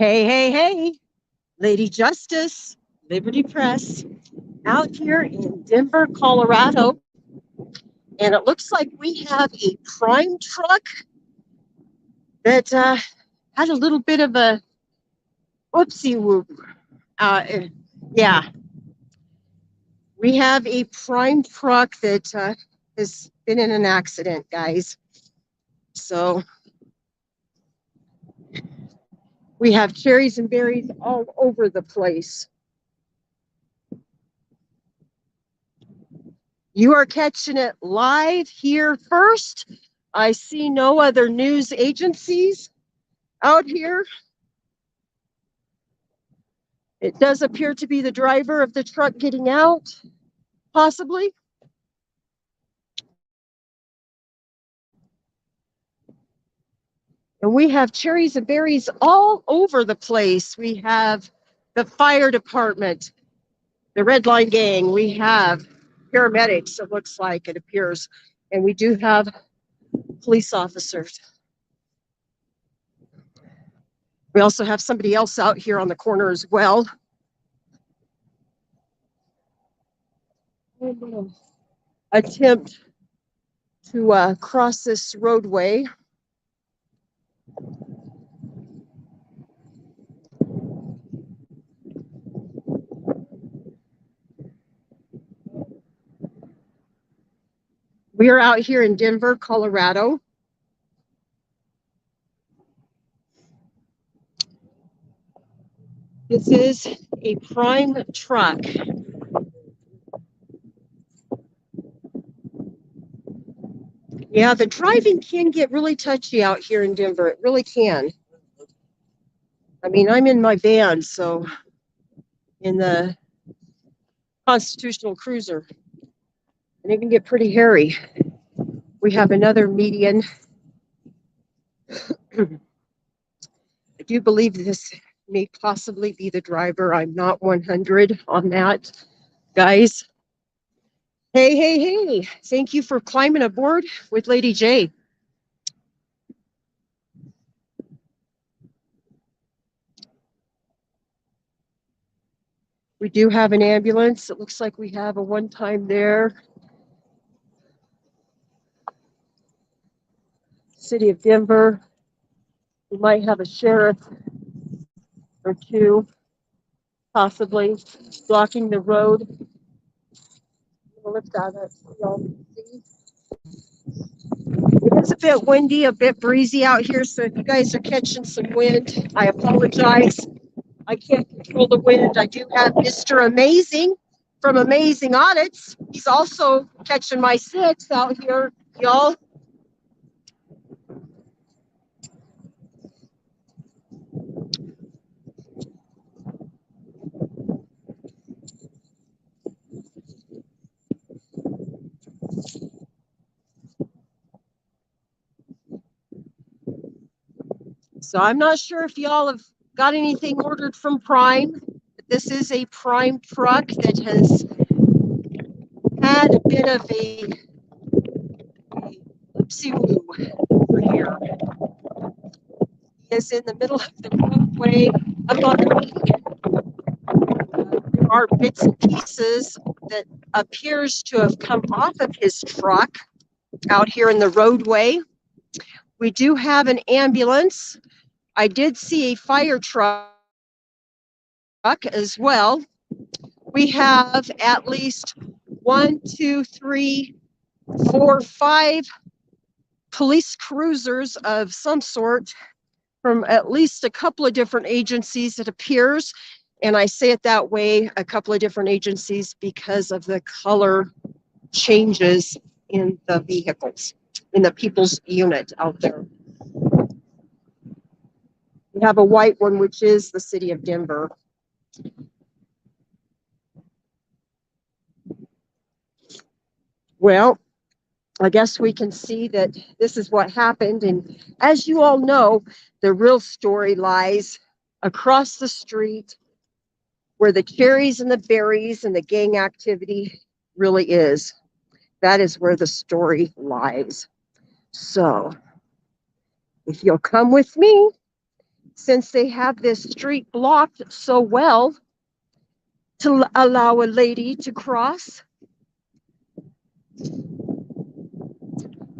Hey, hey, hey, Lady Justice, Liberty Press, out here in Denver, Colorado. And it looks like we have a prime truck that had a little bit of a whoopsie whoop. Yeah, we have a prime truck that has been in an accident, guys. So we have cherries and berries all over the place. You are catching it live here first. I see no other news agencies out here. It does appear to be the driver of the truck getting out, possibly. And we have cherries and berries all over the place. We have the fire department, the Red Line Gang. We have paramedics, it looks like, it appears. And we do have police officers. We also have somebody else out here on the corner as well. Attempt to cross this roadway. We are out here in Denver, Colorado. This is a prime truck. Yeah, the driving can get really touchy out here in Denver. It really can. I mean, I'm in my van, so in the Constitutional Cruiser, and it can get pretty hairy. We have another median. I do believe this may possibly be the driver. I'm not 100 on that, guys. Hey, hey, hey. Thank you for climbing aboard with Lady J. We do have an ambulance. It looks like we have a one-time there. City of Denver. We might have a sheriff or two, possibly, blocking the road. I'm gonna lift that up so y'all can see. It is a bit windy, a bit breezy out here, so if you guys are catching some wind, I apologize. I can't control the wind. I do have Mr. Amazing from Amazing Audits. He's also catching my six out here, y'all. So I'm not sure if y'all have got anything ordered from Prime. This is a Prime truck that has had a bit of a oopsie-woo over here. He is in the middle of the roadway up on the median. There are bits and pieces that appears to have come off of his truck out here in the roadway. We do have an ambulance. I did see a fire truck as well. We have at least 1, 2, 3, 4, 5 police cruisers of some sort from at least a couple of different agencies, it appears. And I say it that way, a couple of different agencies, because of the color changes in the vehicles, in the people's unit out there. We have a white one, which is the city of Denver. Well, I guess we can see that this is what happened. And as you all know, the real story lies across the street where the cherries and the berries and the gang activity really is. That is where the story lies. So if you'll come with me, since they have this street blocked so well to allow a lady to cross.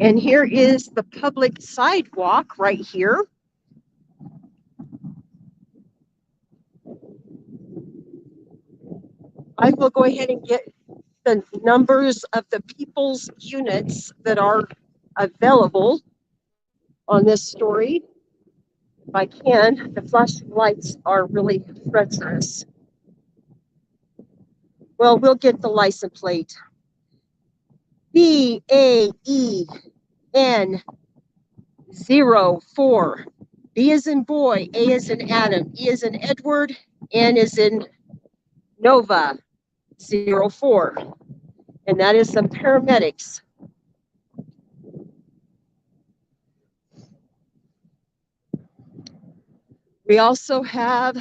And here is the public sidewalk right here. I will go ahead and get the numbers of the people's units that are available on this story. If I can, the flashing lights are really treacherous. Well, we'll get the license plate. BAEN04. B is in boy, A is in Adam, E is in Edward, N is in Nova, 04. And that is some paramedics. We also have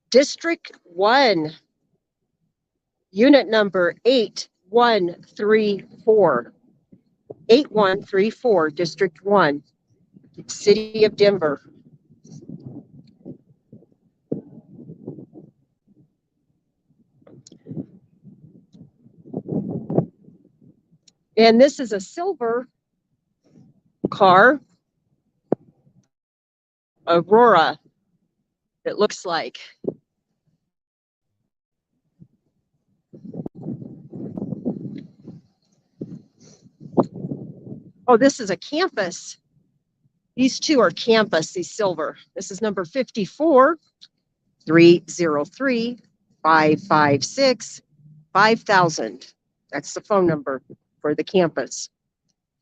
District 1, unit number 8134. 8134, District 1, City of Denver. And this is a silver car, Aurora, it looks like. Oh, this is a campus. These two are campus, these silver. This is number 54, 303 556 5000. That's the phone number for the campus.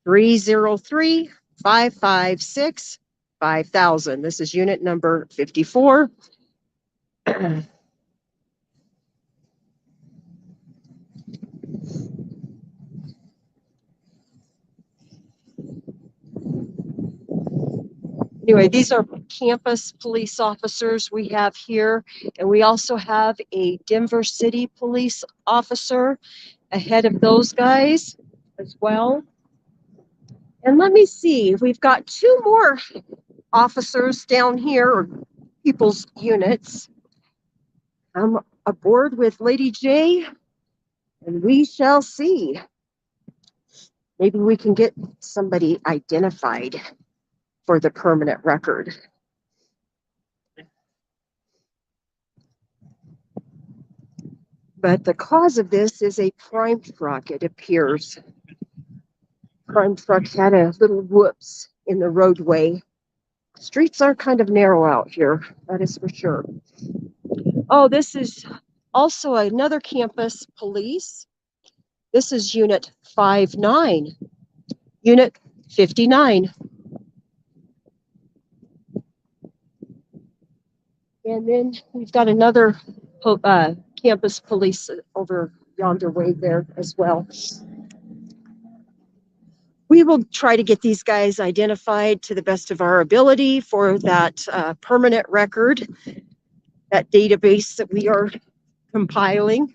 303 556 5000. This is unit number 54. Anyway, these are campus police officers we have here, and we also have a Denver City police officer ahead of those guys as well. And let me see, we've got two more officers down here, or people's units. I'm aboard with Lady J, and we shall see. Maybe we can get somebody identified for the permanent record. But the cause of this is a crime truck, it appears. Crime truck had a little whoops in the roadway. Streets are kind of narrow out here, that is for sure. Oh, this is also another campus police. This is unit 59, unit 59. And then we've got another campus police over yonder way there as well. We will try to get these guys identified to the best of our ability for that permanent record, that database that we are compiling.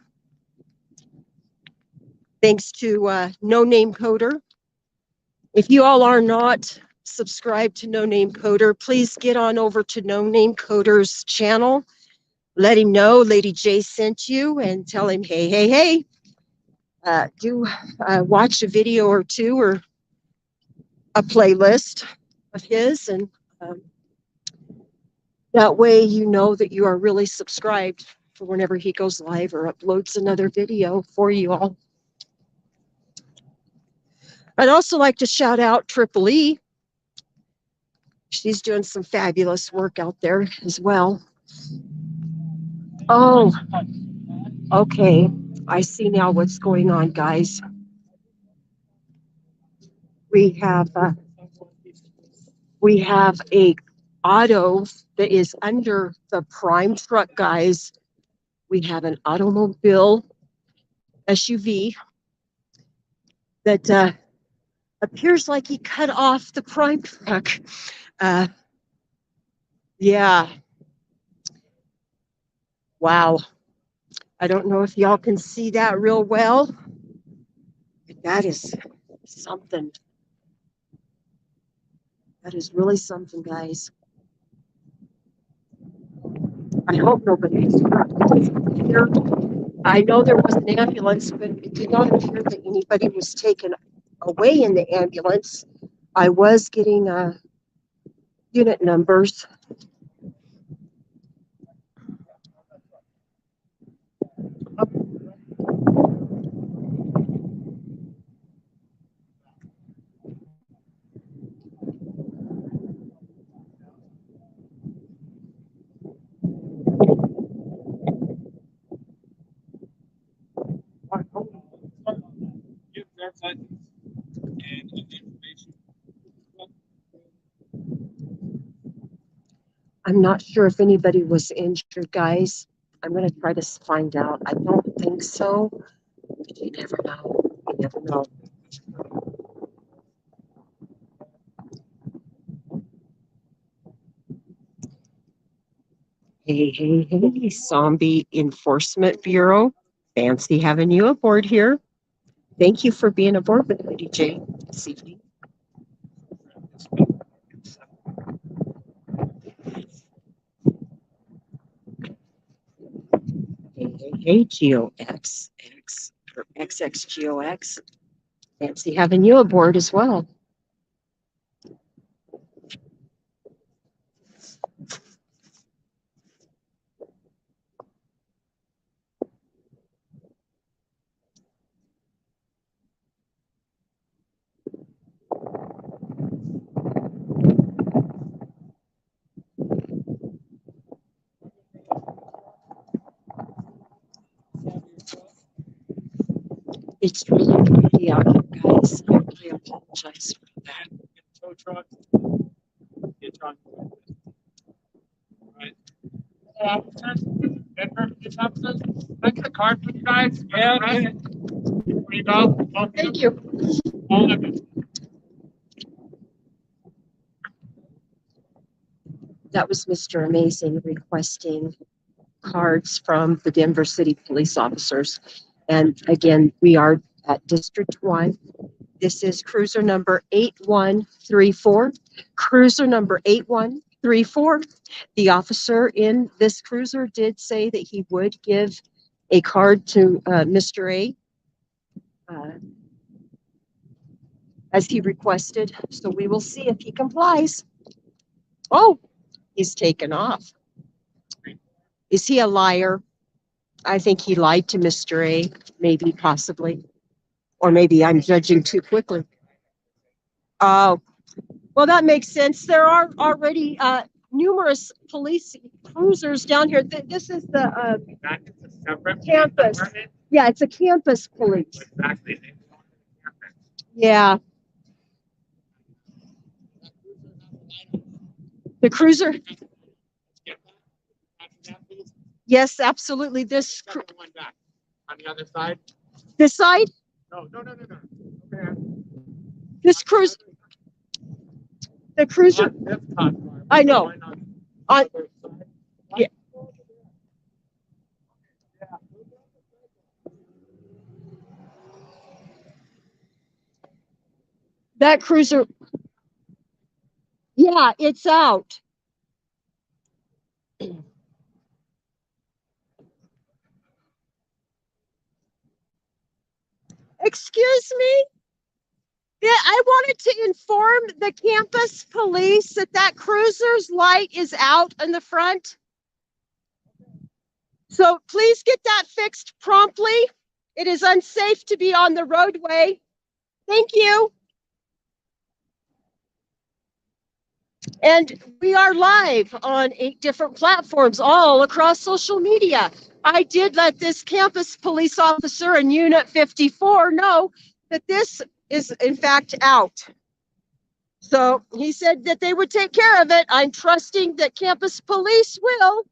Thanks to No Name Coder. If you all are not subscribed to No Name Coder, please get on over to No Name Coder's channel. Let him know Lady J sent you and tell him, hey, hey, hey. Do watch a video or two or a playlist of his, and that way you know that you are really subscribed for whenever he goes live or uploads another video for you all. I'd also like to shout out Triple E. She's doing some fabulous work out there as well. Oh, okay. I see now what's going on, guys. We have a auto that is under the prime truck, guys. We have an automobile SUV that appears like he cut off the prime truck. Yeah. Wow. I don't know if y'all can see that real well. But that is something. That is really something, guys. I hope nobody is hurt. I know there was an ambulance, but it did not appear that anybody was taken away in the ambulance. I was getting unit numbers. I'm not sure if anybody was injured, guys. I'm going to try to find out. I don't think so. But you never know. You never know. Hey, hey, hey, Zombie Enforcement Bureau. Fancy having you aboard here. Thank you for being aboard with me, DJ, this evening. Hey, hey, hey, GOX, or XXGOX. Fancy having you aboard as well. It's really pretty out here, guys. I really apologize for that. Tow truck. Get truck. Right. Officers, police officers, I get a card for you guys. Yeah. Here you go. Thank you. All of it. That was Mr. Amazing requesting cards from the Denver City police officers. And again, we are at District 1. This is cruiser number 8134. Cruiser number 8134. The officer in this cruiser did say that he would give a card to Mr. A as he requested. So we will see if he complies. Oh, he's taken off. Is he a liar? I think he lied to Mr. A, maybe, possibly. Or maybe I'm judging too quickly. Oh, well, that makes sense. There are already numerous police cruisers down here. This is the campus. Yeah, it's a campus police. Exactly. Yeah. The cruiser? Yes, absolutely. This One back. On the other side? this side? No. Okay. This cruise, the cruiser. I know. On, yeah. That cruiser. Yeah, it's out. Excuse me? Yeah, I wanted to inform the campus police that that cruiser's light is out in the front. So please get that fixed promptly. It is unsafe to be on the roadway. Thank you. And we are live on 8 different platforms all across social media. I did let this campus police officer in Unit 54 know that this is in fact out. So he said that they would take care of it. I'm trusting that campus police will.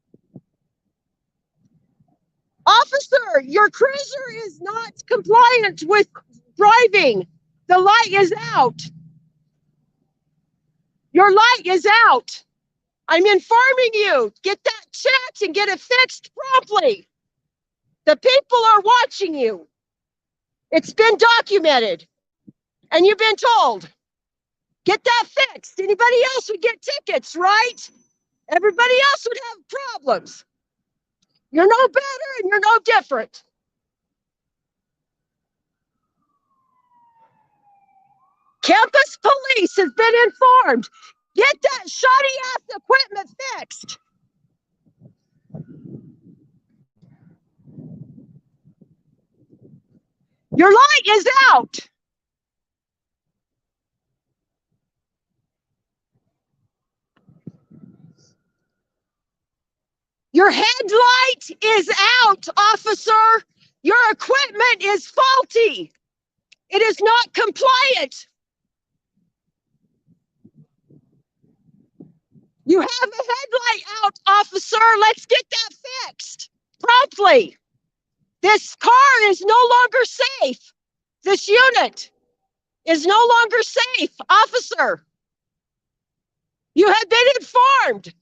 Officer, your cruiser is not compliant with driving. The light is out. Your light is out. I'm informing you. Get that checked and get it fixed promptly. The people are watching you. It's been documented. And you've been told. Get that fixed. Anybody else would get tickets, right? Everybody else would have problems. You're no better and you're no different. Campus police has been informed. Get that shoddy ass equipment fixed. Your light is out. Your headlight is out, officer. Your equipment is faulty. It is not compliant. You have a headlight out, officer. Let's get that fixed promptly. This car is no longer safe. This unit is no longer safe, officer. You have been informed.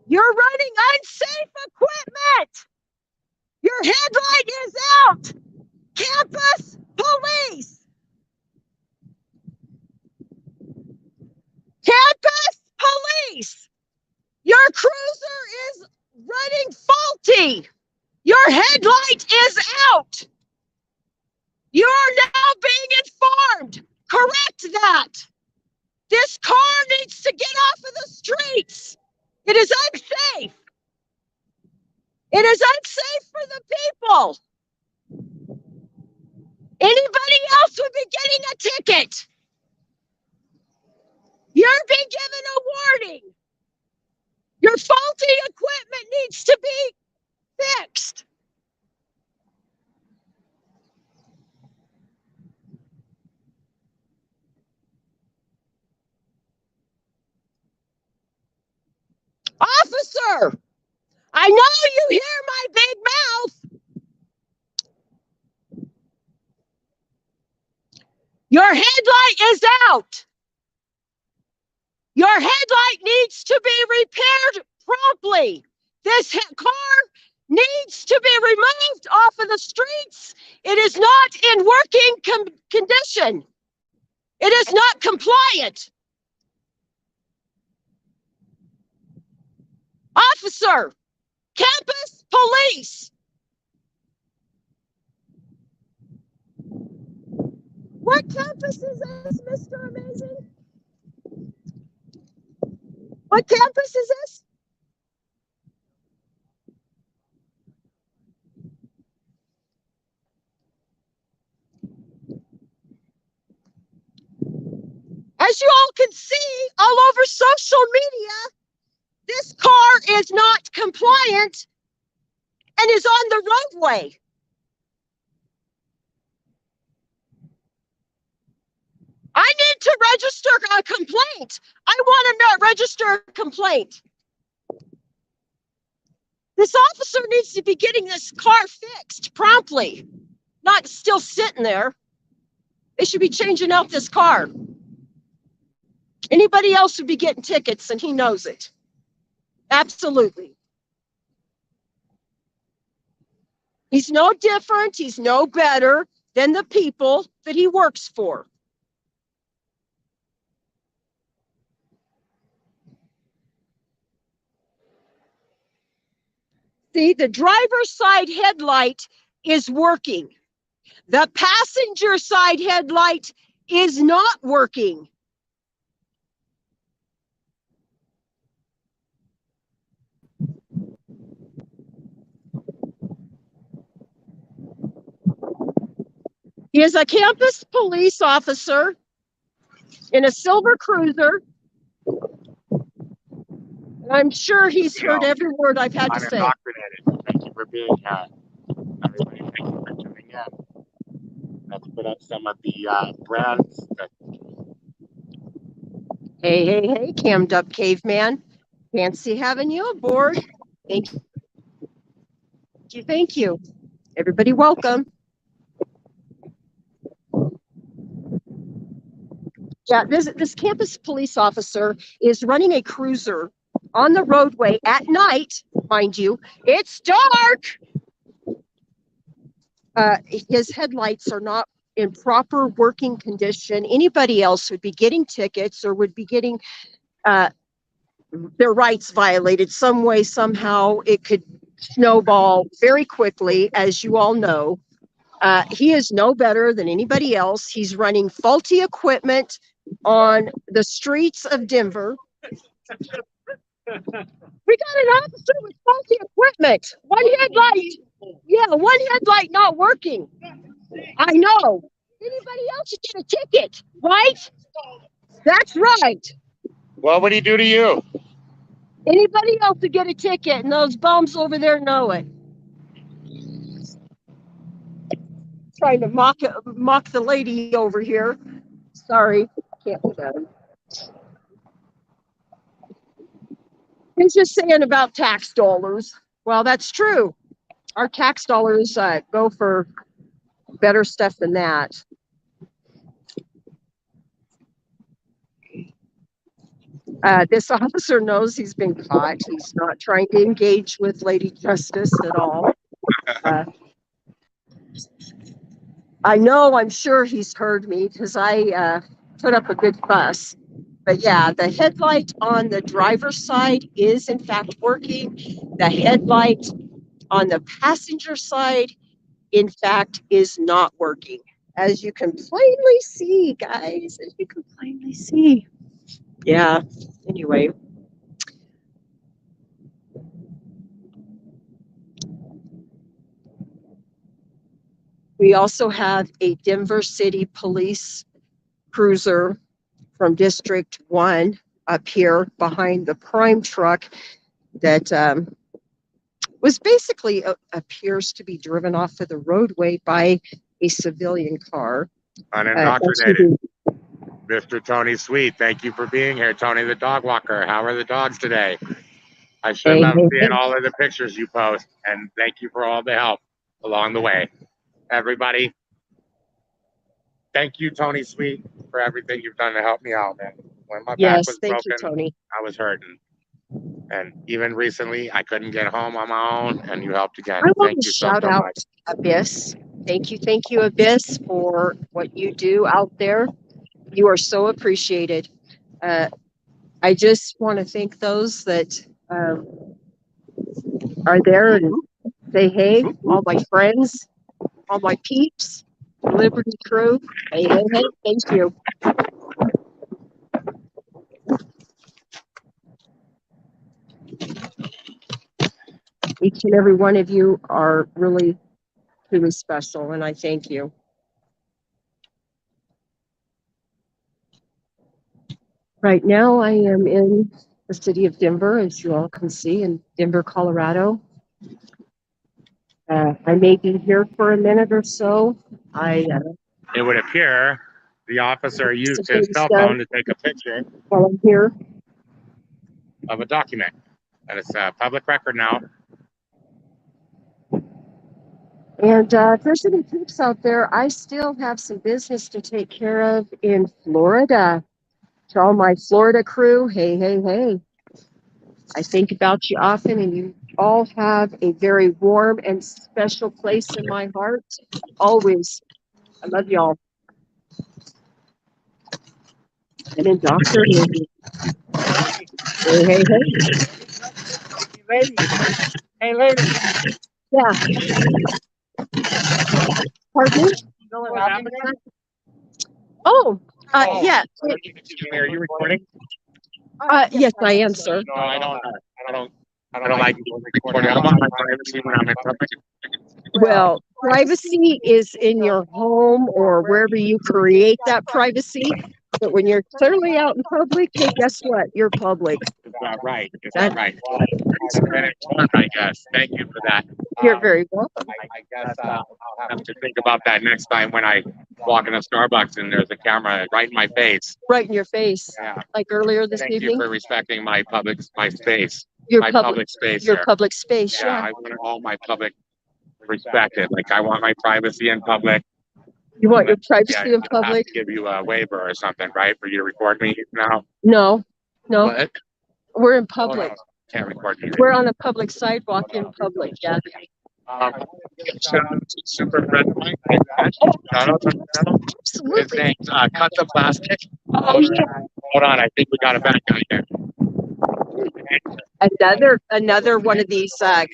You're running unsafe equipment. Your headlight is out. Campus police. Campus police. Your cruiser is running faulty. Your headlight is out. You are now being informed. Correct that. This car needs to get off of the streets. It is unsafe. It is unsafe for the people. Anybody else would be getting a ticket. You're being given a warning. Your faulty equipment needs to be fixed. Officer, I know you hear my big mouth. Your headlight is out. Your headlight needs to be repaired promptly. This car needs to be removed off of the streets. It is not in working condition. It is not compliant. Officer, campus police. What campus is this, Mr. Amazing? What campus is this? As you all can see all over social media, this car is not compliant and is on the roadway. I need to register a complaint. I want to register a complaint. This officer needs to be getting this car fixed promptly, not still sitting there. They should be changing out this car. Anybody else would be getting tickets, and he knows it. Absolutely. He's no different. He's no better than the people that he works for. See, the driver's side headlight is working. The passenger side headlight is not working. He is a campus police officer in a silver cruiser. And I'm sure he's heard every word I've had to say. I'm indoctrinated. Thank you for being here. Everybody, thank you for tuning in. Let's put up some of the brands that. Hey, cammed up caveman. Fancy having you aboard. Thank you. Thank you. Everybody welcome. Yeah, this campus police officer is running a cruiser on the roadway at night, mind you. It's dark. his headlights are not in proper working condition. Anybody else would be getting tickets or would be getting their rights violated some way, somehow. It could snowball very quickly, as you all know. He is no better than anybody else. He's running faulty equipment on the streets of Denver. We got an officer with faulty equipment. One headlight. Yeah, one headlight not working. I know. Anybody else should get a ticket, right? That's right. What would he do to you? Anybody else to get a ticket, and those bums over there know it. Trying to mock the lady over here. Sorry, can't do that. He's just saying about tax dollars. Well, that's true. Our tax dollars go for better stuff than that. This officer knows he's been caught. He's not trying to engage with Lady Justice at all. I know, I'm sure he's heard me because I put up a good fuss. But yeah, the headlight on the driver's side is in fact working. The headlight on the passenger side, in fact, is not working. As you can plainly see, guys, as you can plainly see. Yeah, anyway. We also have a Denver City Police cruiser from District 1 up here behind the prime truck that was basically appears to be driven off of the roadway by a civilian car. Unindoctrinated. Mr. Tony Sweet, thank you for being here. Tony the dog walker. How are the dogs today? I sure love seeing all of the pictures you post, and thank you for all the help along the way. Everybody, thank you, Tony Sweet, for everything you've done to help me out, man. When my back was broken, you, Tony. I was hurting. And even recently, I couldn't get home on my own, and you helped again. I want Thank to you shout so out much. Abyss. Thank you, Abyss, for what you do out there. You are so appreciated. I just want to thank those that are there and say hey, all my friends, all my peeps, Liberty crew. Hey, thank you. Each and every one of you are really, really special, and I thank you. Right now, I am in the city of Denver, as you all can see, in Denver, Colorado. I may be here for a minute or so. It would appear the officer used his cell phone to take a picture while I'm here of a document, and it's a public record now. And if there's any peeps out there, I still have some business to take care of in Florida. To all my Florida crew, hey, hey, hey. I think about you often, and you all have a very warm and special place in my heart. Always. I love y'all. And then Dr. Hey, hey, hey. Lady. Hey, lady. Yeah. Pardon me? Oh, yeah. Are you recording? Yes, I am, sir. No, I don't like recording. I want my privacy when I'm in public. Well, privacy is in your home or wherever you create that privacy. But when you're clearly out in public, hey, guess what? You're public. Is that right? Is that right? I guess. Thank you for that. You're very welcome. I guess I'll have to think about that next time when I walk in a Starbucks and there's a camera right in my face. Right in your face. Yeah. Like earlier this Thank evening. you for respecting my space. Your my public space. Your here. public space. Yeah, I want all my public respected. Like I want my privacy in public. You want your privacy in public? I have to give you a waiver or something, right? For you to record me now? No. What? We're in public. Oh, no. Can't record me. We're on a public sidewalk in public, yeah. I want to give a shout out to super friend of mine. Shout out to him. His Absolutely. name's Cut the Plastic. Oh, yeah. Hold on, I think we got a bad guy here. Another one of these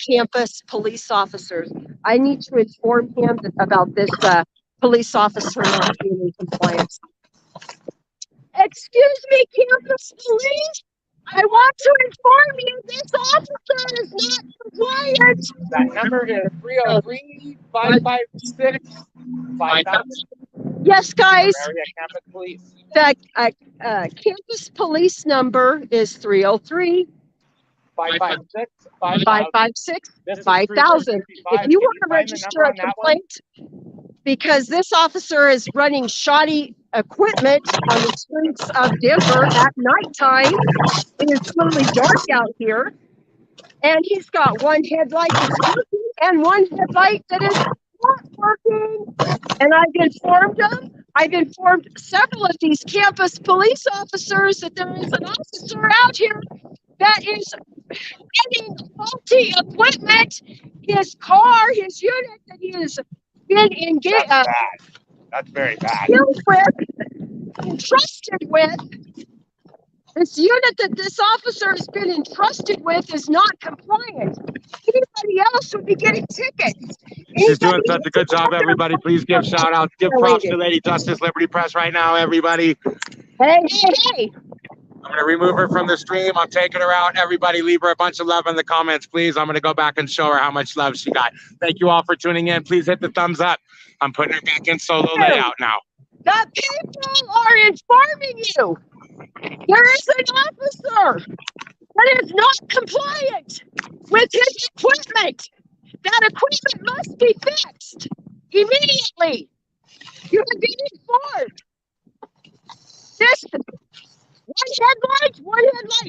campus police officers. I need to inform him about this police officer not being in compliance. Excuse me, campus police. I want to inform you this officer is not compliant. That number is 303-556-5000. Yes, guys. Area Campus Police. The campus police number is 303 556 556 5000. If you want to register a complaint, because this officer is running shoddy equipment on the streets of Denver at nighttime. It is totally dark out here. And he's got one headlight that's working and one headlight that is not working. And I've informed several of these campus police officers that there is an officer out here that is running faulty equipment. His car, his unit that he has been engaged, That's very bad. Entrusted with. This unit that this officer has been entrusted with is not compliant. Anybody else would be getting tickets. She's doing such a good job, everybody. Please give shout outs. Give props to Lady Justice Liberty Press right now, everybody. Hey. I'm going to remove her from the stream. I'm taking her out. Everybody leave her a bunch of love in the comments, please. I'm going to go back and show her how much love she got. Thank you all for tuning in. Please hit the thumbs up. I'm putting her back in solo layout now. The people are informing you. There is an officer that is not compliant with his equipment. That equipment must be fixed immediately. You have been informed. This one headlight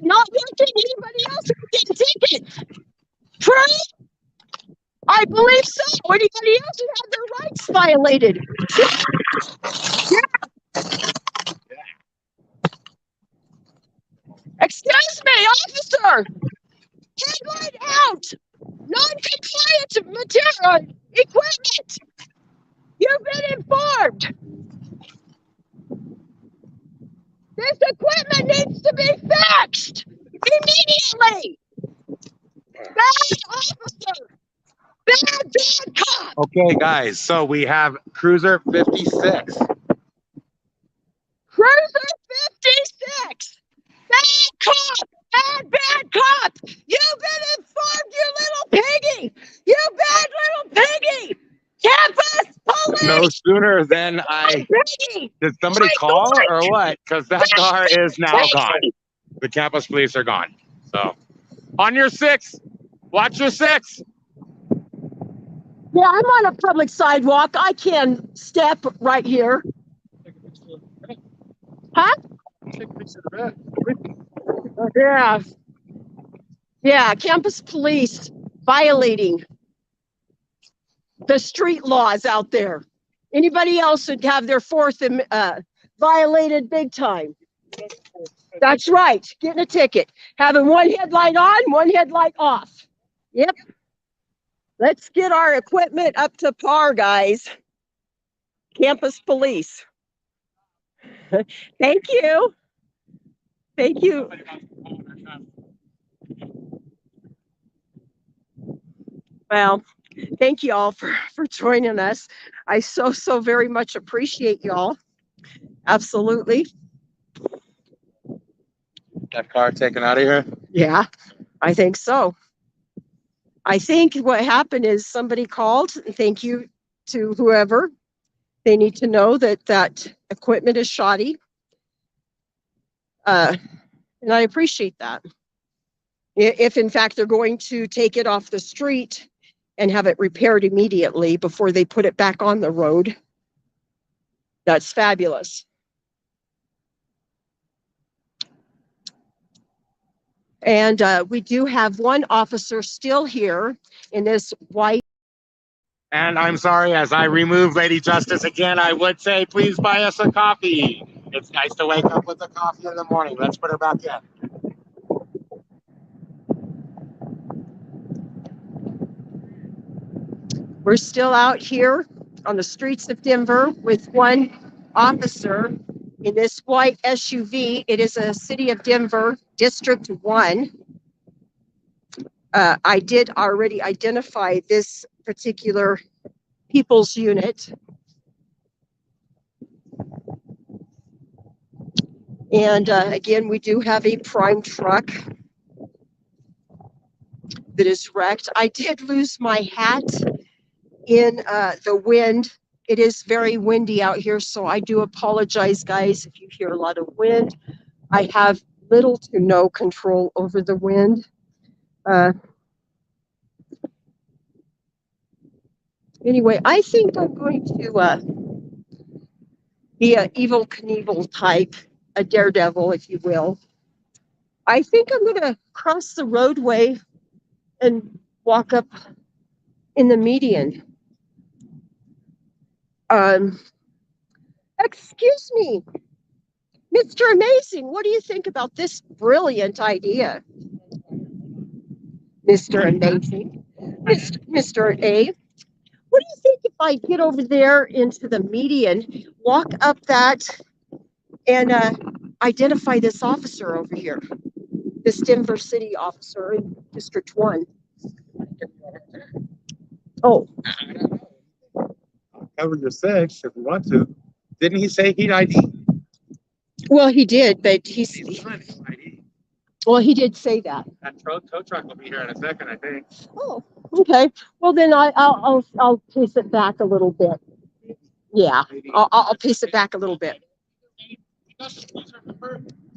not working. Anybody else getting tickets? True? I believe so. Anybody else who had their rights violated? Yeah. Excuse me, officer. Headlight out. Non-compliant material equipment. You've been informed. This equipment needs to be fixed immediately. Bad officer. Bad cop. Okay, guys. So we have Cruiser 56. Cruiser 56. Bad cop. Bad cop. You've been informed, you little piggy. You bad little piggy. Campus police. No sooner than did somebody call or what? Because that car is now gone. The campus police are gone. So on your 6, watch your 6. Yeah, I'm on a public sidewalk. I can step right here. Huh? Yeah, campus police violating the street laws out there. Anybody else would have their fourth violated big time. That's right, getting a ticket. Having one headlight on, one headlight off. Yep. Let's get our equipment up to par, guys. Campus police. Thank you. Thank you. Well, thank you all for joining us. I so very much appreciate y'all. Absolutely. That car taken out of here? Yeah, I think so. I think what happened is somebody called. Thank you to whoever. They need to know that equipment is shoddy. And I appreciate that. If in fact they're going to take it off the street and have it repaired immediately before they put it back on the road, that's fabulous. And we do have one officer still here in this white. And I'm sorry, as I remove Lady Justice again, I would say, please buy us a coffee. It's nice to wake up with a coffee in the morning. Let's put her back in. We're still out here on the streets of Denver with one officer in this white SUV. It is a City of Denver District 1. I did already identify this particular people's unit. And again, we do have a prime truck that is wrecked. I did lose my hat in the wind. It is very windy out here, so I do apologize, guys, if you hear a lot of wind. I have little to no control over the wind. Anyway, I think I'm going to be an Evel Knievel type, a daredevil, if you will. I think I'm going to cross the roadway and walk up in the median. Excuse me, Mr. Amazing, what do you think about this brilliant idea? Mr. Amazing, Mr. A, what do you think if I get over there into the median, walk up that, and identify this officer over here, this Denver City officer in District 1? Oh, Cover your six if you want to. Didn't he say he'd ID? well, he did, but he did say that. That tow truck will be here in a second, I think. Oh, okay. Well, then I'll pace it back a little bit. Yeah, I'll pace it back a little bit.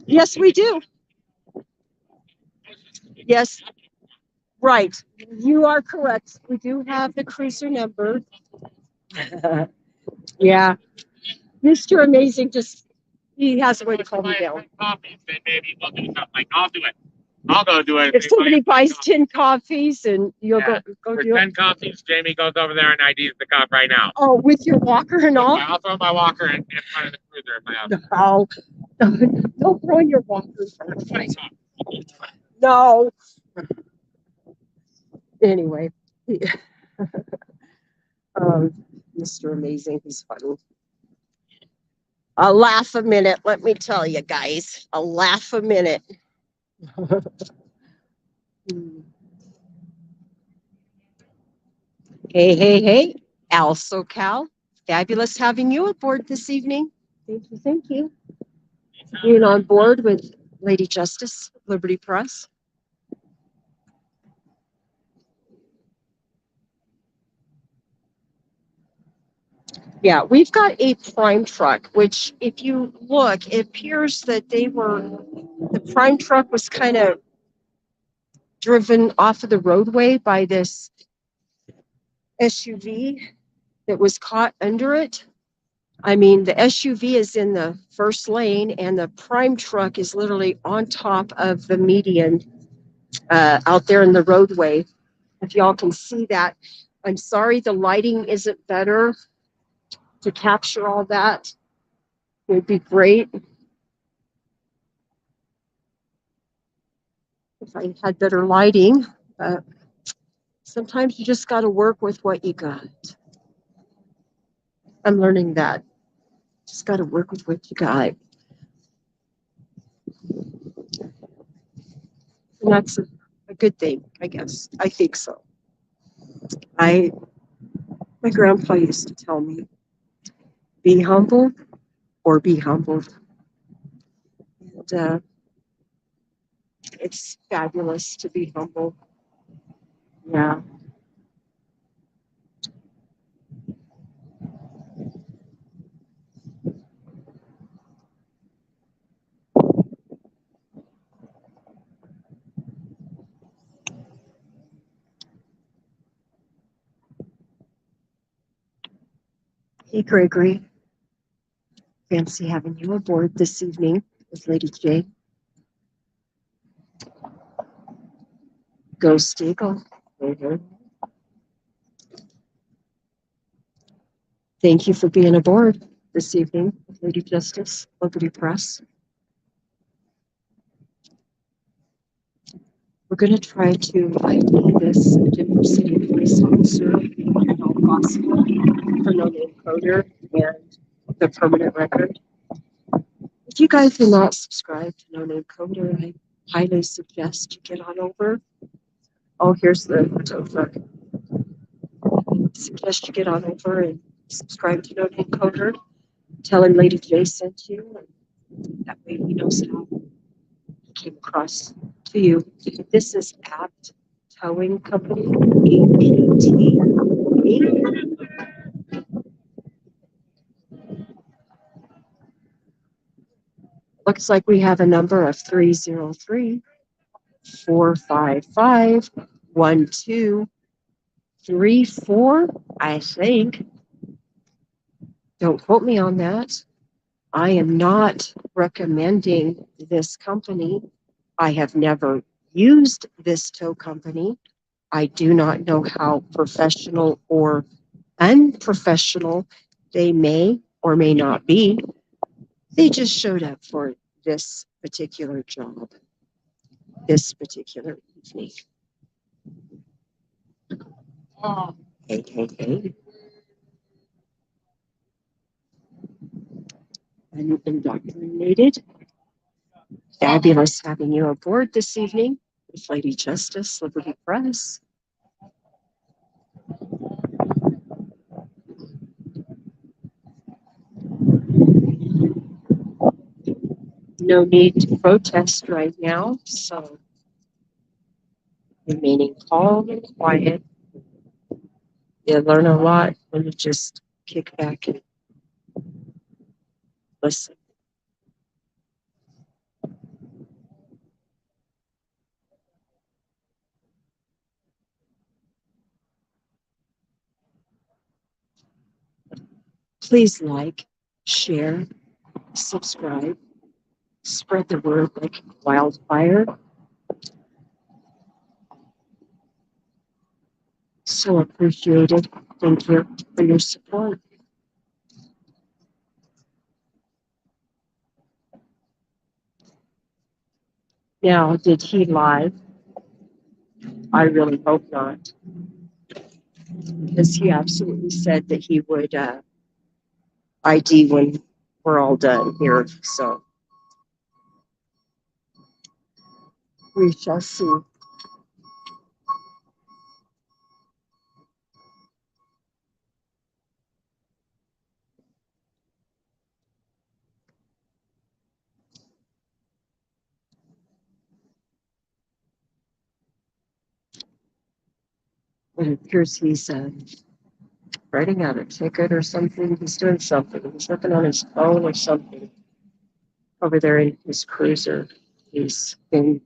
Yes, we do. Yes, right. You are correct. We do have the cruiser number. Yeah. Mr. Amazing he has a way to calm me down. Coffees, then maybe we'll do something. Like, I'll do it. I'll go do it. If somebody buys 10 coffees and you'll go For do 10 it. coffees, Jamie goes over there and IDs the cop right now. Oh, with your walker and all? I'll throw my walker in front of the cruiser if I have to. No, don't throw your walker. No. Anyway, Mr. Amazing, he's funny. A laugh a minute, let me tell you guys. A laugh a minute. Hey, Al SoCal. Fabulous having you aboard this evening. Thank you. Being on board with Lady Justice, Liberty Press. Yeah, we've got a prime truck, which if you look, it appears that the prime truck was kind of driven off of the roadway by this SUV that was caught under it. I mean, the SUV is in the first lane and the prime truck is literally on top of the median out there in the roadway. If y'all can see that. I'm sorry the lighting isn't better to capture all that. It would be great if I had better lighting, but sometimes you just got to work with what you got. I'm learning that. Just got to work with what you got. And that's a good thing, I guess. I think so. My grandpa used to tell me, be humble or be humbled. And it's fabulous to be humble. Yeah. Hey, Gregory. Fancy having you aboard this evening with Lady J. Ghost Eagle. Thank you for being aboard this evening with Lady Justice, Liberty Press. We're going to try to ID this Denver City police officer and all possible for no name coder and the permanent record. If you guys are not subscribed to No Name Coder, I highly suggest you get on over. Oh, here's the tow truck. Suggest you get on over and subscribe to No Name Coder. Tell him Lady J sent you. And that way he knows how it came across to you. This is Apt Towing Company, APT. Looks like we have a number of 303-455-1234, I think. Don't quote me on that. I am not recommending this company. I have never used this tow company. I do not know how professional or unprofessional they may or may not be. They just showed up for this particular job, this particular evening. Hey, hey, hey. Indoctrinated. Fabulous having you aboard this evening with Lady Justice, Liberty Press. No need to protest right now, so remaining calm and quiet. You learn a lot when you just kick back and listen. Please like, share, subscribe, spread the word like wildfire. So appreciated. Thank you for your support. Now, did he lie? I really hope not, because he absolutely said that he would ID when we're all done here. So we shall see. It appears he's writing out a ticket or something. He's doing something. He's looking on his phone or something over there in his cruiser. He's been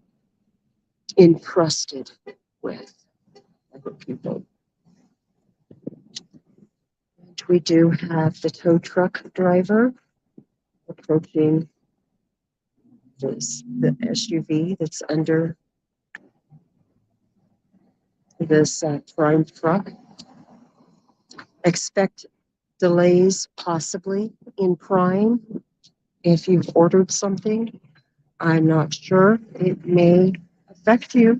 encrusted with other people. And we do have the tow truck driver approaching the SUV that's under this prime truck. Expect delays possibly in prime if you've ordered something. I'm not sure. It may affect you.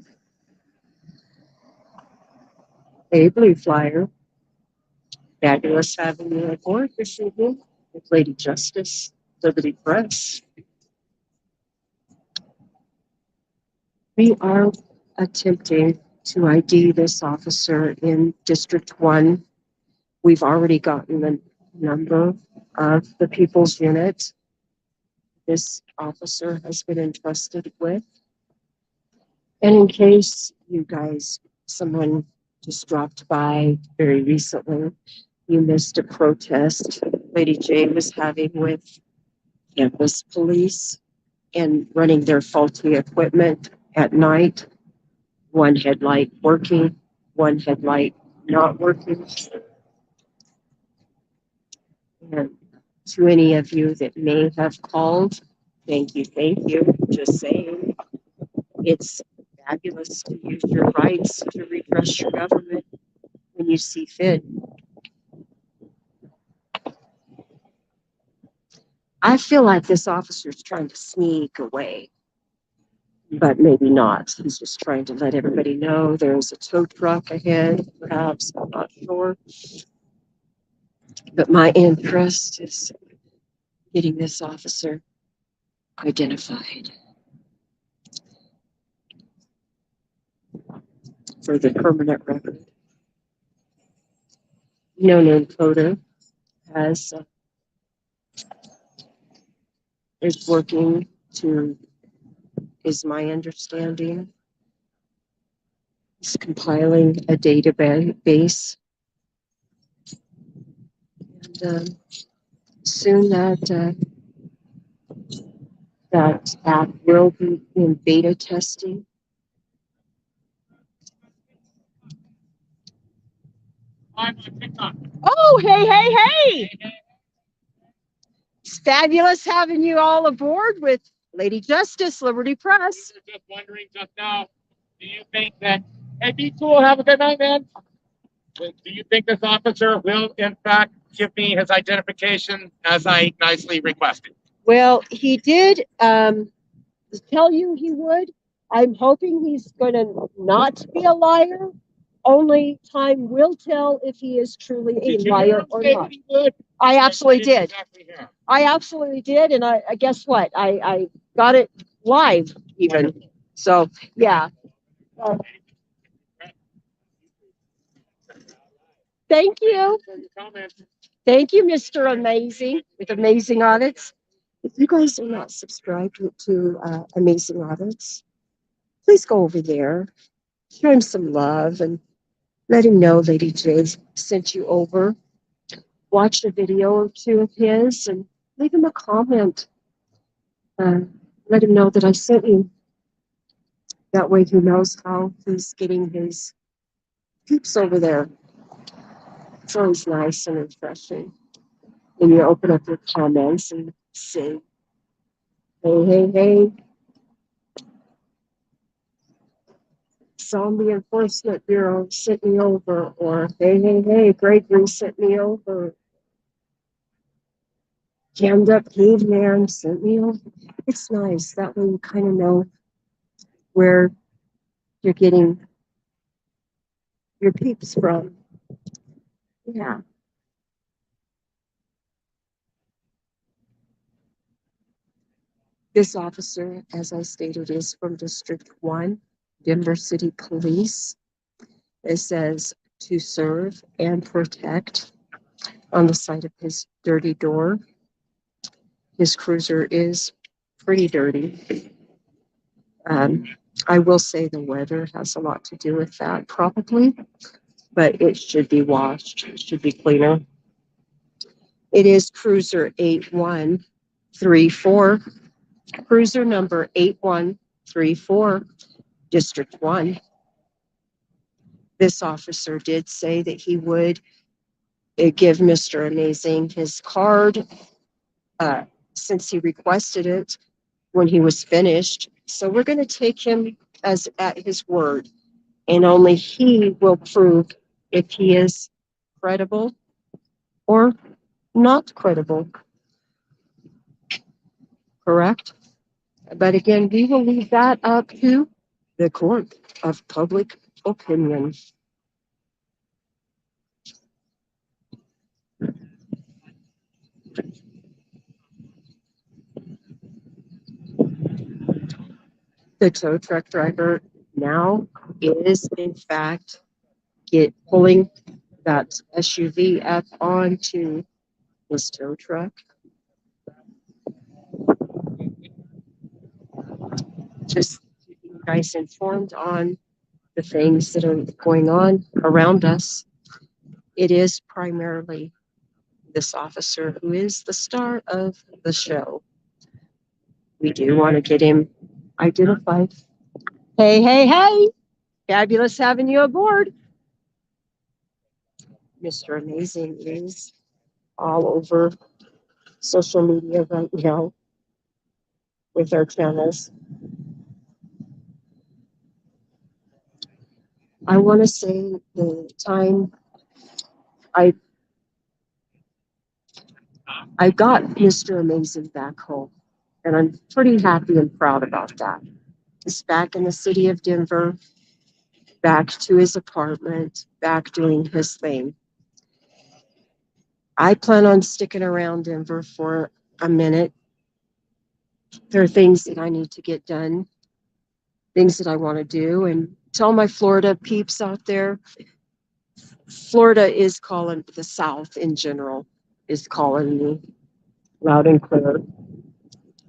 Hey, Blue Flyer. Fabulous having you aboard this evening with Lady Justice, Liberty Press. We are attempting to ID this officer in District 1. We've already gotten the number of the people's unit this officer has been entrusted with. And in case you guys, someone just dropped by very recently, you missed a protest Lady Jane was having with campus police and running their faulty equipment at night. One headlight working, one headlight not working. And to any of you that may have called, thank you, thank you. Just saying, it's fabulous to use your rights to redress your government when you see fit. I feel like this officer is trying to sneak away. but maybe not. He's just trying to let everybody know there's a tow truck ahead, perhaps. I'm not sure. But my interest is getting this officer identified for the permanent record. No name coder has is working to, is my understanding, is compiling a database, and soon that app will be in beta testing. Oh, hey. It's fabulous having you all aboard with Lady Justice, Liberty Press. We were just wondering just now, do you think that, hey, be cool, have a good night, man. Do you think this officer will, in fact, give me his identification as I nicely requested? Well, he did tell you he would. I'm hoping he's going to not be a liar. Only time will tell if he is truly a liar or not. I absolutely did. I absolutely did. And I guess what? I got it live even. Wonderful. So, yeah. Thank you. Thank you, Mr. Amazing, with Amazing Audits. If you guys are not subscribed to Amazing Audits, please go over there, show him some love, and let him know Lady J sent you over. Watch a video or two of his and leave him a comment. Let him know that I sent you. That way he knows how he's getting his peeps over there. It's always nice and refreshing when you open up your comments and say, hey, Zombie Enforcement Bureau sent me over, or hey, Gregory sent me over. Jammed Up Caveman sent me over. It's nice. That way you kind of know where you're getting your peeps from. Yeah. This officer, as I stated, is from District 1, Denver City Police. It says to serve and protect on the side of his dirty door. His cruiser is pretty dirty. I will say the weather has a lot to do with that, probably, but it should be washed. It should be cleaner. It is cruiser 8134, cruiser number 8134, District 1. This officer did say that he would give Mr. Amazing his card since he requested it when he was finished. So we're going to take him as at his word, and only he will prove if he is credible or not credible. Correct? But again, we will leave that up to the court of public opinion. The tow truck driver now is, in fact, pulling that SUV up onto his tow truck. Just keeping you guys informed on the things that are going on around us. It is primarily this officer who is the star of the show. We do want to get him identified. Hey. Fabulous having you aboard. Mr. Amazing is all over social media right now with our channels. I want to say the time I got Mr. Amazing back home, and I'm pretty happy and proud about that. is back in the city of Denver, back to his apartment, back doing his thing. I plan on sticking around Denver for a minute. There are things that I need to get done, things that I want to do. And to all my Florida peeps out there, Florida is calling, the South in general is calling me loud and clear.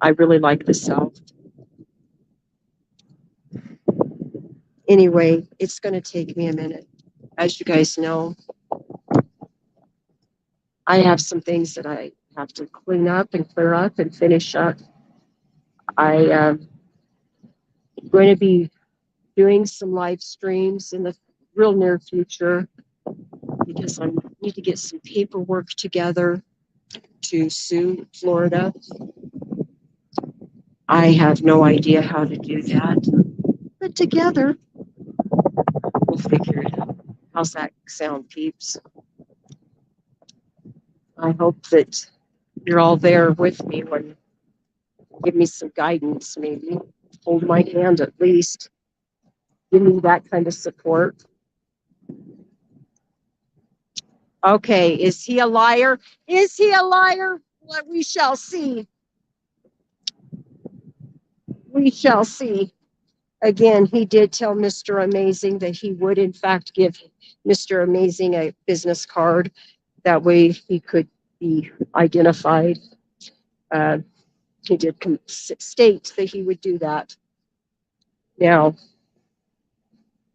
I really like the South. Anyway, it's going to take me a minute. As you guys know, I have some things that I have to clean up and clear up and finish up. I am going to be doing some live streams in the real near future because I need to get some paperwork together to sue Florida. I have no idea how to do that, but together we'll figure it out. How's that sound, peeps? I hope that you're all there with me when give me some guidance, maybe hold my hand at least. Give me that kind of support. Okay, is he a liar? Is he a liar? Well, we shall see. We shall see. Again, he did tell Mr. Amazing that he would, in fact, give Mr. Amazing a business card. That way he could be identified. He did state that he would do that. Now,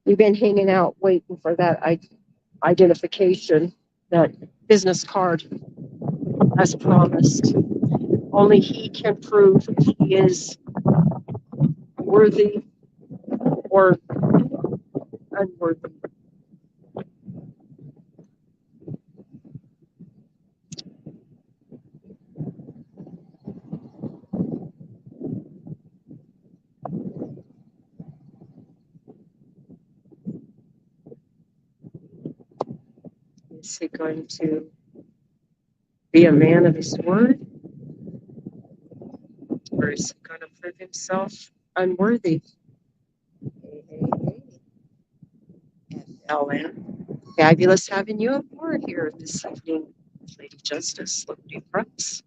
we've been hanging out waiting for that identification, that business card, as promised. Only he can prove if he is worthy or unworthy. Is he going to be a man of his word? Or is he going to prove himself unworthy? Hey, hey, hey. FLN. Fabulous having you aboard here this evening, Lady Justice, Liberty Brooks.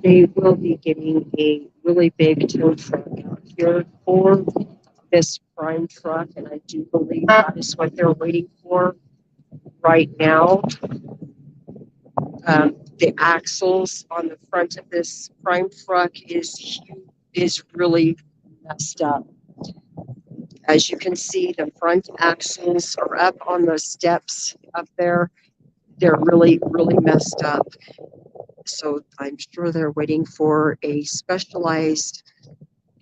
They will be getting a really big tow truck out here for this prime truck, and I do believe that is what they're waiting for right now. The axles on the front of this prime truck is really messed up. As you can see, the front axles are up on the steps up there. They're really, really messed up. So I'm sure they're waiting for a specialized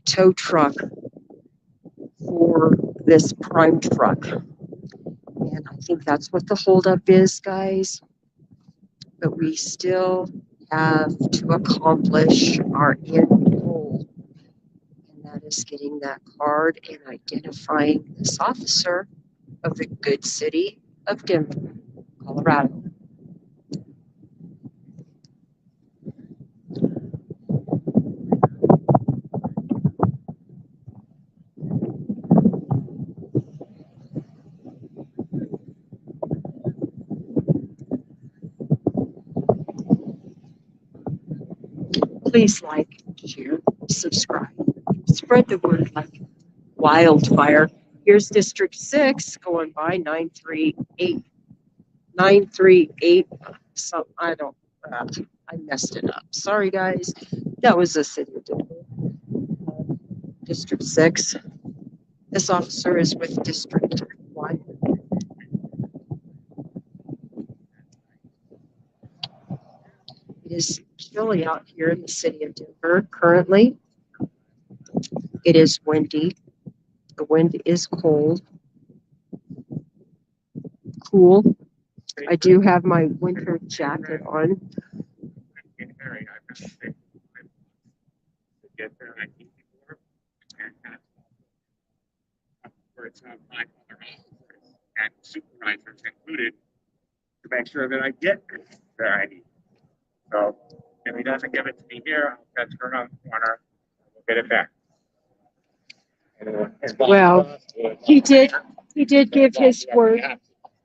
tow truck for this prime truck. And I think that's what the holdup is, guys. But we still have to accomplish our end goal. And that is getting that card and identifying this officer of the good city of Denver, Colorado. Please like, share, subscribe, spread the word like wildfire. Here's District 6 going by 938. 938. So I don't, I messed it up. Sorry, guys. That was the city of Denver. District 6. This officer is with District 1. It is chilly out here in the city of Denver currently. It is windy. The wind is cold, cool. I do have my winter jacket on. and supervisors included to make sure that I get that I need. So if he doesn't give it to me here, I'll fetch it around the corner. We'll get it back. Well, he did give his word.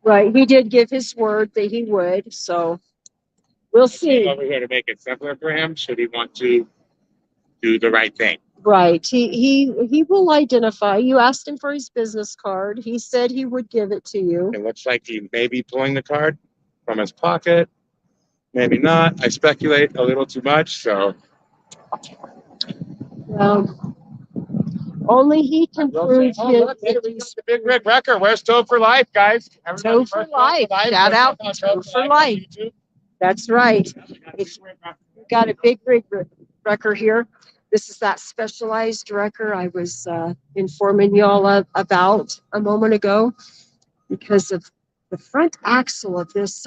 Right, he did give his word that he would, so we'll see. Over here to make it simpler for him, should he want to do the right thing. Right, he will identify. You asked him for his business card. He said he would give it to you. It looks like he may be pulling the card from his pocket. Maybe not. I speculate a little too much, so. Well, only he can prove Look, here we go, the Big Rig Wrecker. Where's Toe for Life, guys? Toe for Life. Shout out Toe for Life. That's right. We've got a Big Rig Wrecker here. This is that specialized wrecker I was informing y'all about a moment ago, because of the front axle of this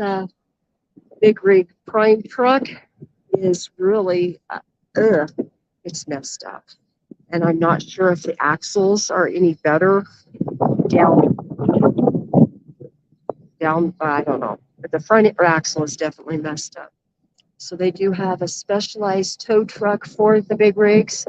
Big Rig Prime truck is really, it's messed up. And I'm not sure if the axles are any better down, I don't know. But the front axle is definitely messed up. So they do have a specialized tow truck for the big rigs.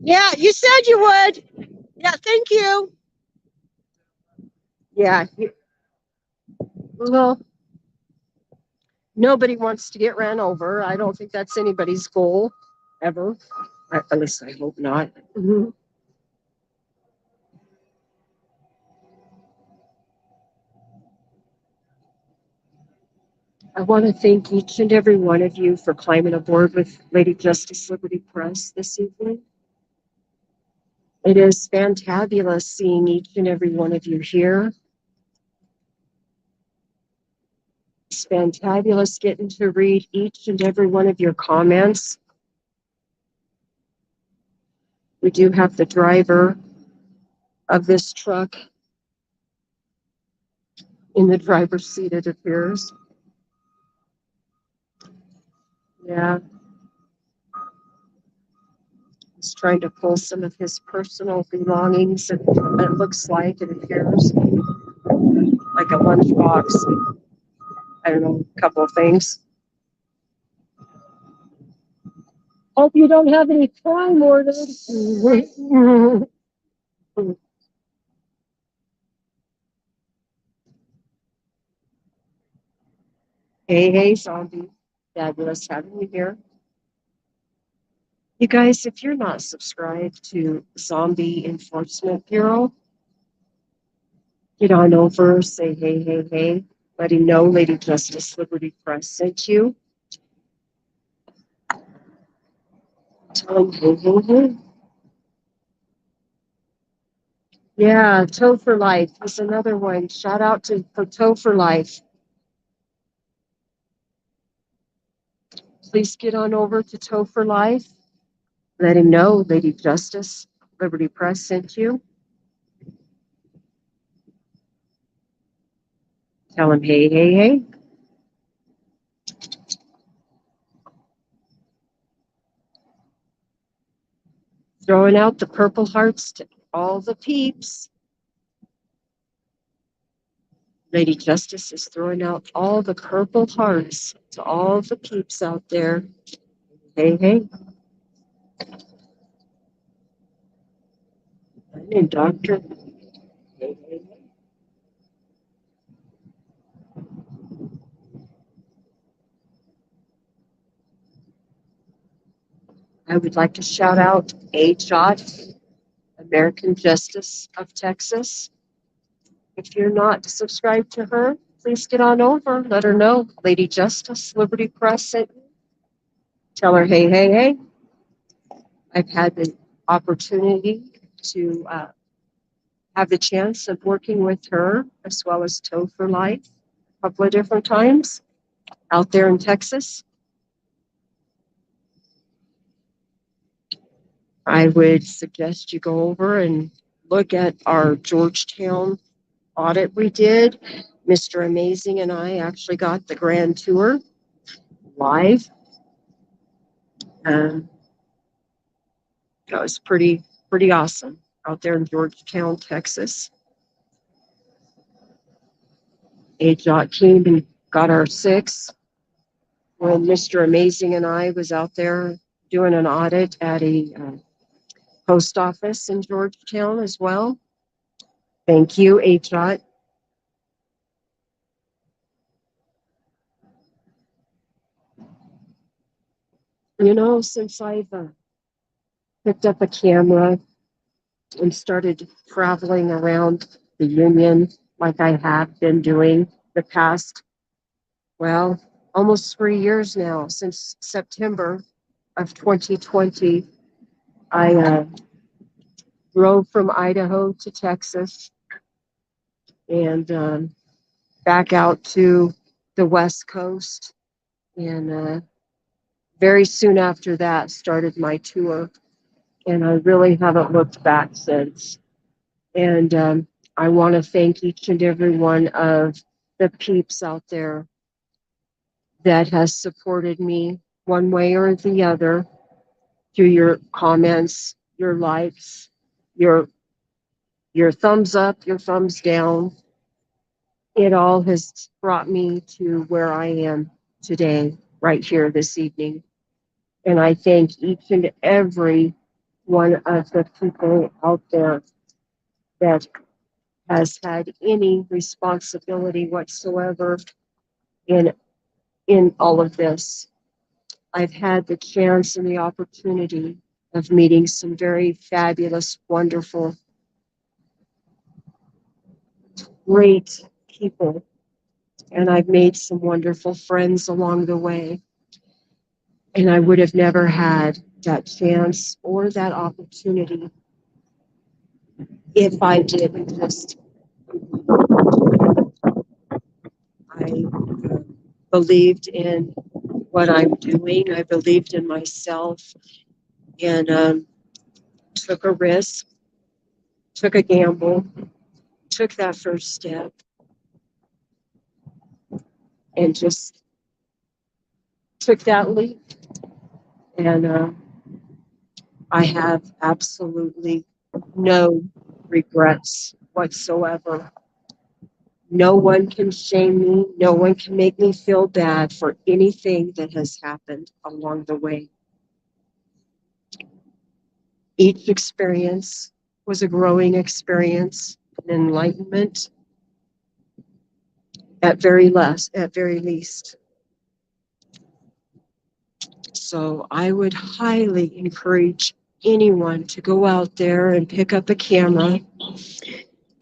Yeah, you said you would. Yeah, thank you. Yeah. Well, nobody wants to get ran over. I don't think that's anybody's goal ever. At least I hope not. Mm-hmm. I want to thank each and every one of you for climbing aboard with Lady Justice Liberty Press this evening. It is fantabulous seeing each and every one of you here. It's fantabulous getting to read each and every one of your comments. We do have the driver of this truck in the driver's seat, it appears. Yeah. He's trying to pull some of his personal belongings. It looks like, it appears, like a lunchbox. I don't know, a couple of things. Hope you don't have any crime orders. Hey, zombie. Fabulous having you here. You guys, if you're not subscribed to Zombie Enforcement Bureau, get on over, say hey. Let him know Lady Justice Liberty Press sent you. Tell him hey. Yeah, Toe for Life is another one. Shout out for Toe for Life. Please get on over to Toe for Life. Let him know Lady Justice Liberty Press sent you. Tell him hey. Throwing out the purple hearts to all the peeps. Lady Justice is throwing out all the purple hearts to all the peeps out there. Hey. Hey, Doctor. Hey. I would like to shout out AJOT, American Justice of Texas. If you're not subscribed to her, please get on over. Let her know Lady Justice Liberty Press sent you. Tell her hey. I've had the opportunity to have the chance of working with her as well as Toe for Life a couple of different times out there in Texas. I would suggest you go over and look at our Georgetown audit we did. Mr. Amazing and I actually got the grand tour live. That was pretty awesome out there in Georgetown, Texas. AJOT came and got our 6 when Mr. Amazing and I was out there doing an audit at a post office in Georgetown as well. Thank you, AJOT. You know, since I've picked up a camera and started traveling around the Union like I have been doing the past, well, almost 3 years now, since September of 2020, I drove from Idaho to Texas and back out to the West Coast. And very soon after that, started my tour. And I really haven't looked back since. And I want to thank each and every one of the peeps out there that has supported me one way or the other through your comments, your likes, your thumbs up, your thumbs down. It all has brought me to where I am today, right here this evening. And I thank each and every one of the people out there that has had any responsibility whatsoever in all of this. I've had the chance and the opportunity of meeting some very fabulous, wonderful, great people. And I've made some wonderful friends along the way. And I would have never had that chance or that opportunity if I didn't just, I believed in what I'm doing. I believed in myself and took a risk, took a gamble, took that first step, and just took that leap. And I have absolutely no regrets whatsoever. No one can shame me. No one can make me feel bad for anything that has happened along the way. Each experience was a growing experience, an enlightenment at very least. So I would highly encourage anyone to go out there and pick up a camera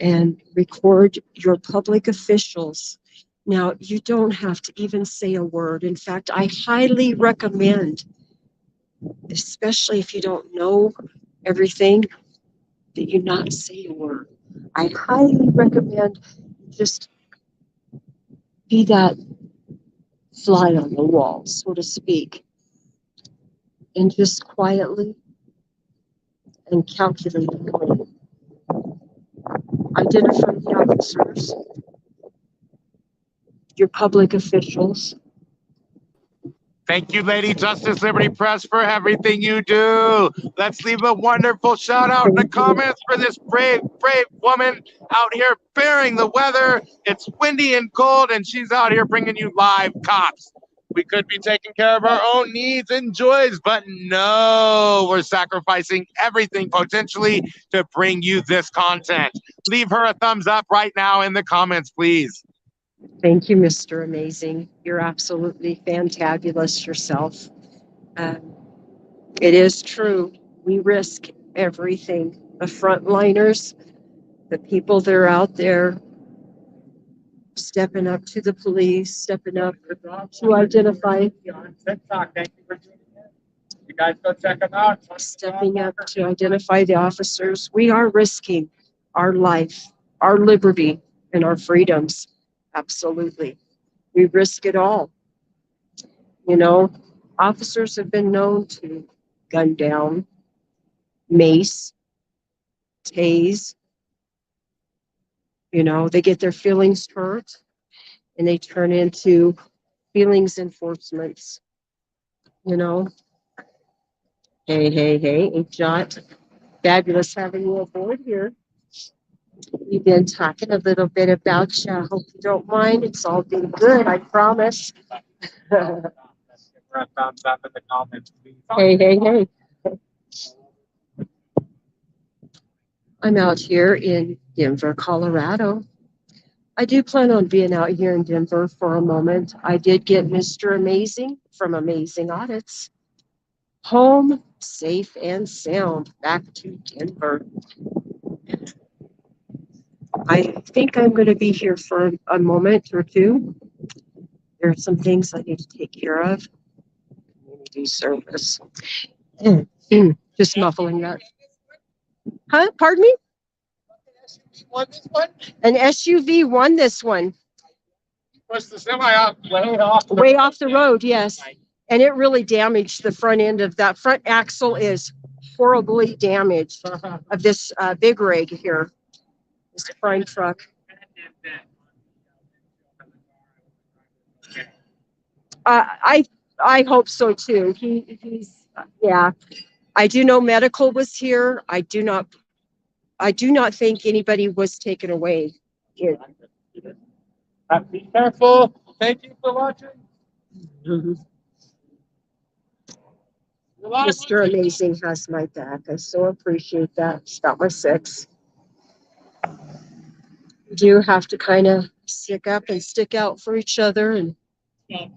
and record your public officials. Now, you don't have to even say a word. In fact, I highly recommend, especially if you don't know everything, that you not say a word. I highly recommend just be that fly on the wall, so to speak, and just quietly and calculatedly identify the officers, your public officials. Thank you, Lady Justice Liberty Press, for everything you do. Let's leave a wonderful shout out in the comments for this brave woman out here bearing the weather. It's windy and cold, and she's out here bringing you live cops. We could be taking care of our own needs and joys, but no, we're sacrificing everything potentially to bring you this content. Leave her a thumbs up right now in the comments, please. Thank you, Mr. Amazing. You're absolutely fantabulous yourself. It is true. We risk everything. The frontliners, the people that are out there stepping up to the police, stepping up to identify. TikTok, thank you for doing it. You guys go check them out. Stepping up to identify the officers. We are risking our life, our liberty, and our freedoms. Absolutely. We risk it all. You know, officers have been known to gun down, mace, tase. You know, they get their feelings hurt and they turn into feelings enforcements. You know, hey, hey, hey, Jot. Fabulous having you aboard here. We've been talking a little bit about you. I hope you don't mind. It's all been good, I promise. Hey, hey, hey. I'm out here in Denver, Colorado. I do plan on being out here in Denver for a moment. I did get Mr. Amazing from Amazing Audits home, safe and sound, back to Denver. I think I'm going to be here for a moment or two. There are some things I need to take care of. Community service. Just muffling that. Huh? Pardon me? An SUV won this one. Was the semi off Way off the road, yes. And it really damaged the front end of that. Front axle is horribly damaged of this big rig here. This front truck. I hope so too. He's yeah. I do know medical was here. I do not think anybody was taken away. Be careful. Thank you for watching. Mr. Amazing has my back. I so appreciate that. He's got my 6. We do have to kind of stick up and stick out for each other. And hey,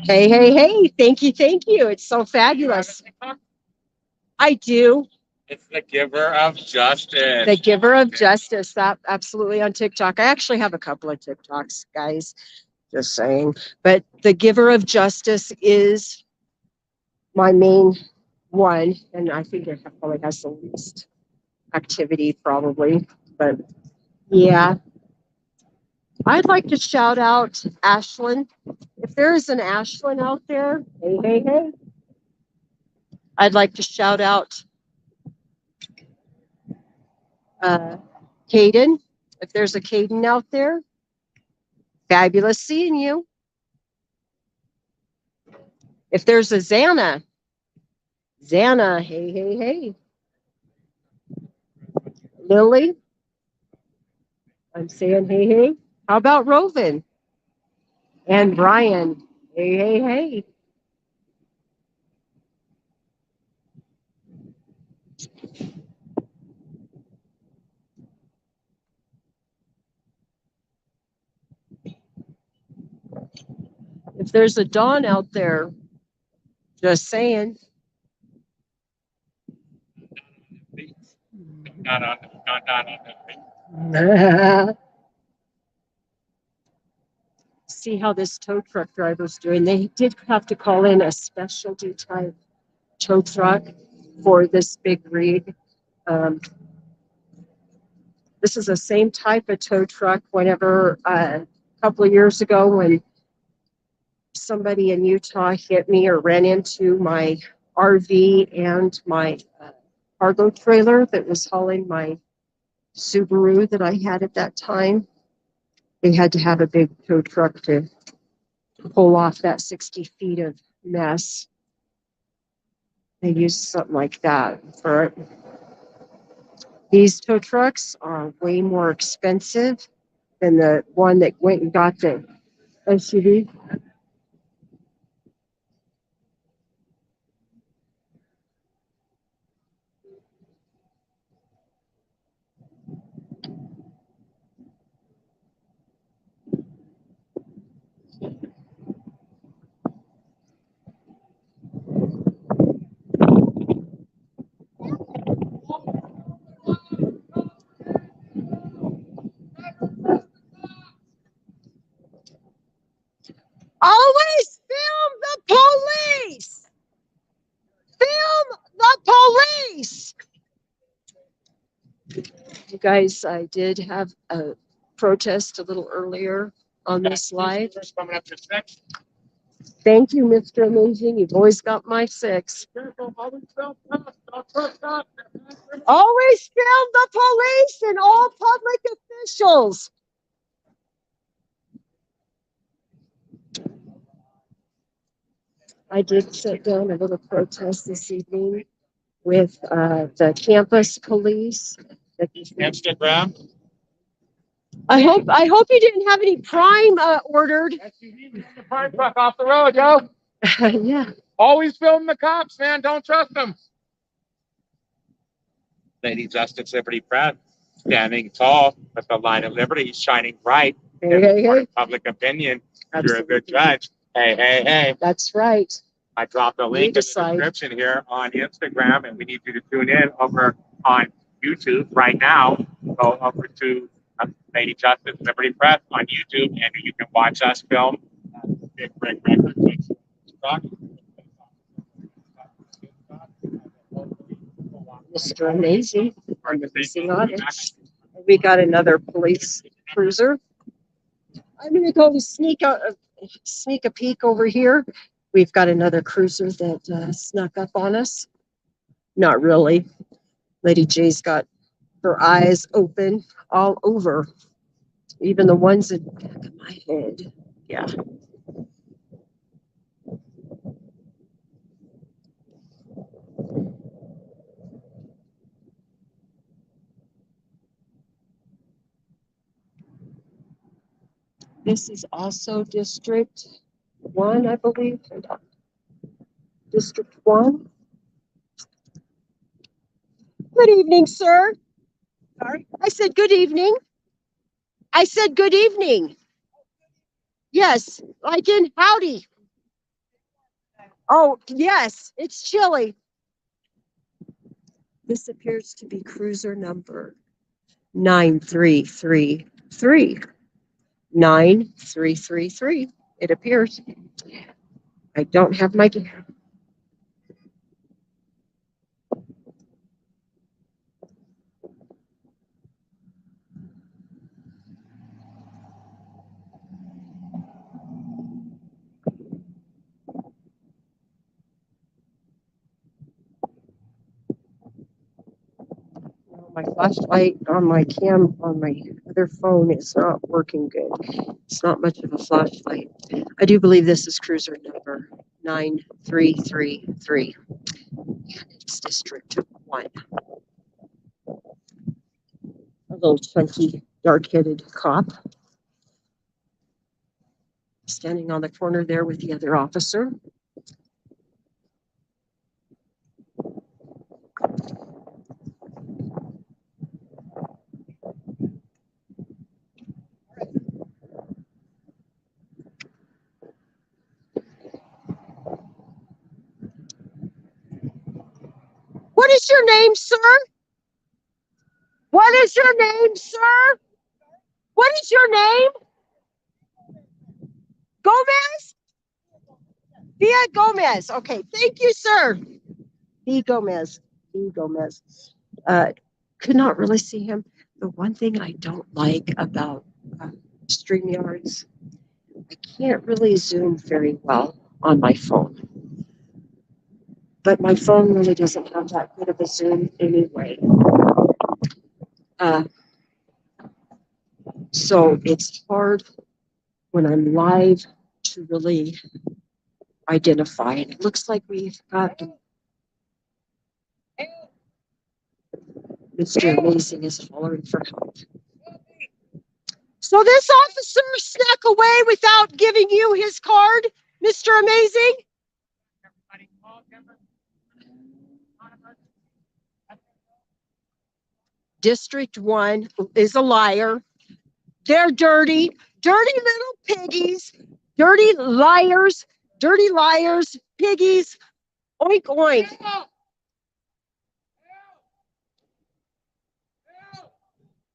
hey, hey! Thank you, thank you. It's so fabulous. I do. It's the giver of justice. The giver of justice. That absolutely on TikTok. I actually have a couple of TikToks, guys. Just saying. But the giver of justice is my main one, and I think it probably has the least activity, probably. But yeah, I'd like to shout out Ashlyn. If there's an Ashlyn out there, hey, hey, hey. I'd like to shout out Caden. If there's a Caden out there, fabulous seeing you. If there's a Xana, hey, hey, hey. Lily, I'm saying hey, hey. How about Roven? And Brian, hey, hey, hey. If there's a Dawn out there, just saying. Not on the See how this tow truck driver's doing. They did have to call in a specialty type tow truck for this big rig. This is the same type of tow truck whenever a couple of years ago when somebody in Utah hit me or ran into my RV and my cargo trailer that was hauling my Subaru that I had at that time. They had to have a big tow truck to pull off that 60 feet of mess. They used something like that for it. These tow trucks are way more expensive than the one that went and got the SUV. Always film the police! Film the police! You guys, I did have a protest a little earlier on this live. Coming up to 6. Thank you, Mr. Amazing. You've always got my 6. Always film the police and all public officials. I did sit down a little protest this evening with the campus police. Instagram. I hope you didn't have any prime ordered. The fire truck off the road, yo. Yeah. Always film the cops, man. Don't trust them. Lady Justice Liberty Press, standing tall with the line of liberty shining bright in the court of public opinion. You're a good judge. Hey, hey, hey. That's right. I dropped a link in the description here on Instagram, and we need you to tune in over on YouTube right now. Go over to Lady Justice Liberty Press on YouTube, and you can watch us film Big Break Records. Mr. Amazing, our amazing audience. We got another police cruiser. I'm going to go sneak a peek over here. We've got another cruiser that snuck up on us. Not really. Lady J's got her eyes open all over, even the ones in the back of my head. Yeah. This is also District 1, I believe. District 1. Good evening, sir. Sorry? I said good evening. I said good evening. Yes, like in howdy. Oh, yes, it's chilly. This appears to be cruiser number 9333. 9333. It appears. I don't have my. My flashlight on my other phone is not working good. It's not much of a flashlight. I do believe this is cruiser number 9333. And it's District 1. A little chunky, dark-headed cop standing on the corner there with the other officer. What is your name, sir? What is your name, sir? What is your name? Gomez? Via Gomez. Okay, thank you, sir. V. Gomez. V. Gomez. Could not really see him. The one thing I don't like about StreamYards, I can't really zoom very well on my phone. But my phone really doesn't have that good of a zoom anyway. So it's hard when I'm live to really identify. And it looks like we've got Mr. Amazing is hollering for help. So this officer snuck away without giving you his card, Mr. Amazing? District 1 is a liar. They're dirty, dirty little piggies, dirty liars, piggies. Oink, oink.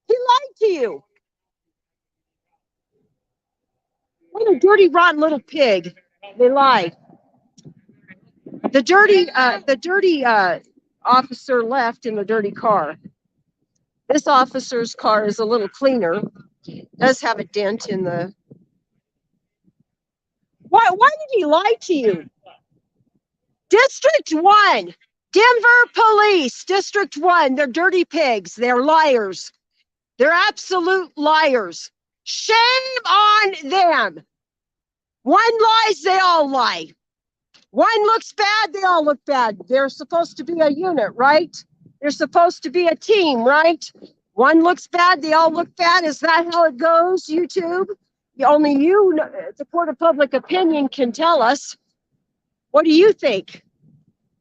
He lied to you. What a dirty, rotten little pig. They lie. The dirty officer left in the dirty car. This officer's car is a little cleaner. Does have a dent in the. Why Why did he lie to you? District 1, Denver Police, District 1, they're dirty pigs. They're liars. They're absolute liars. Shame on them. One lies, they all lie. One looks bad, they all look bad. They're supposed to be a unit, right? They're supposed to be a team, right? One looks bad, they all look bad. Is that how it goes, YouTube? Only you, the court of public opinion, can tell us. What do you think?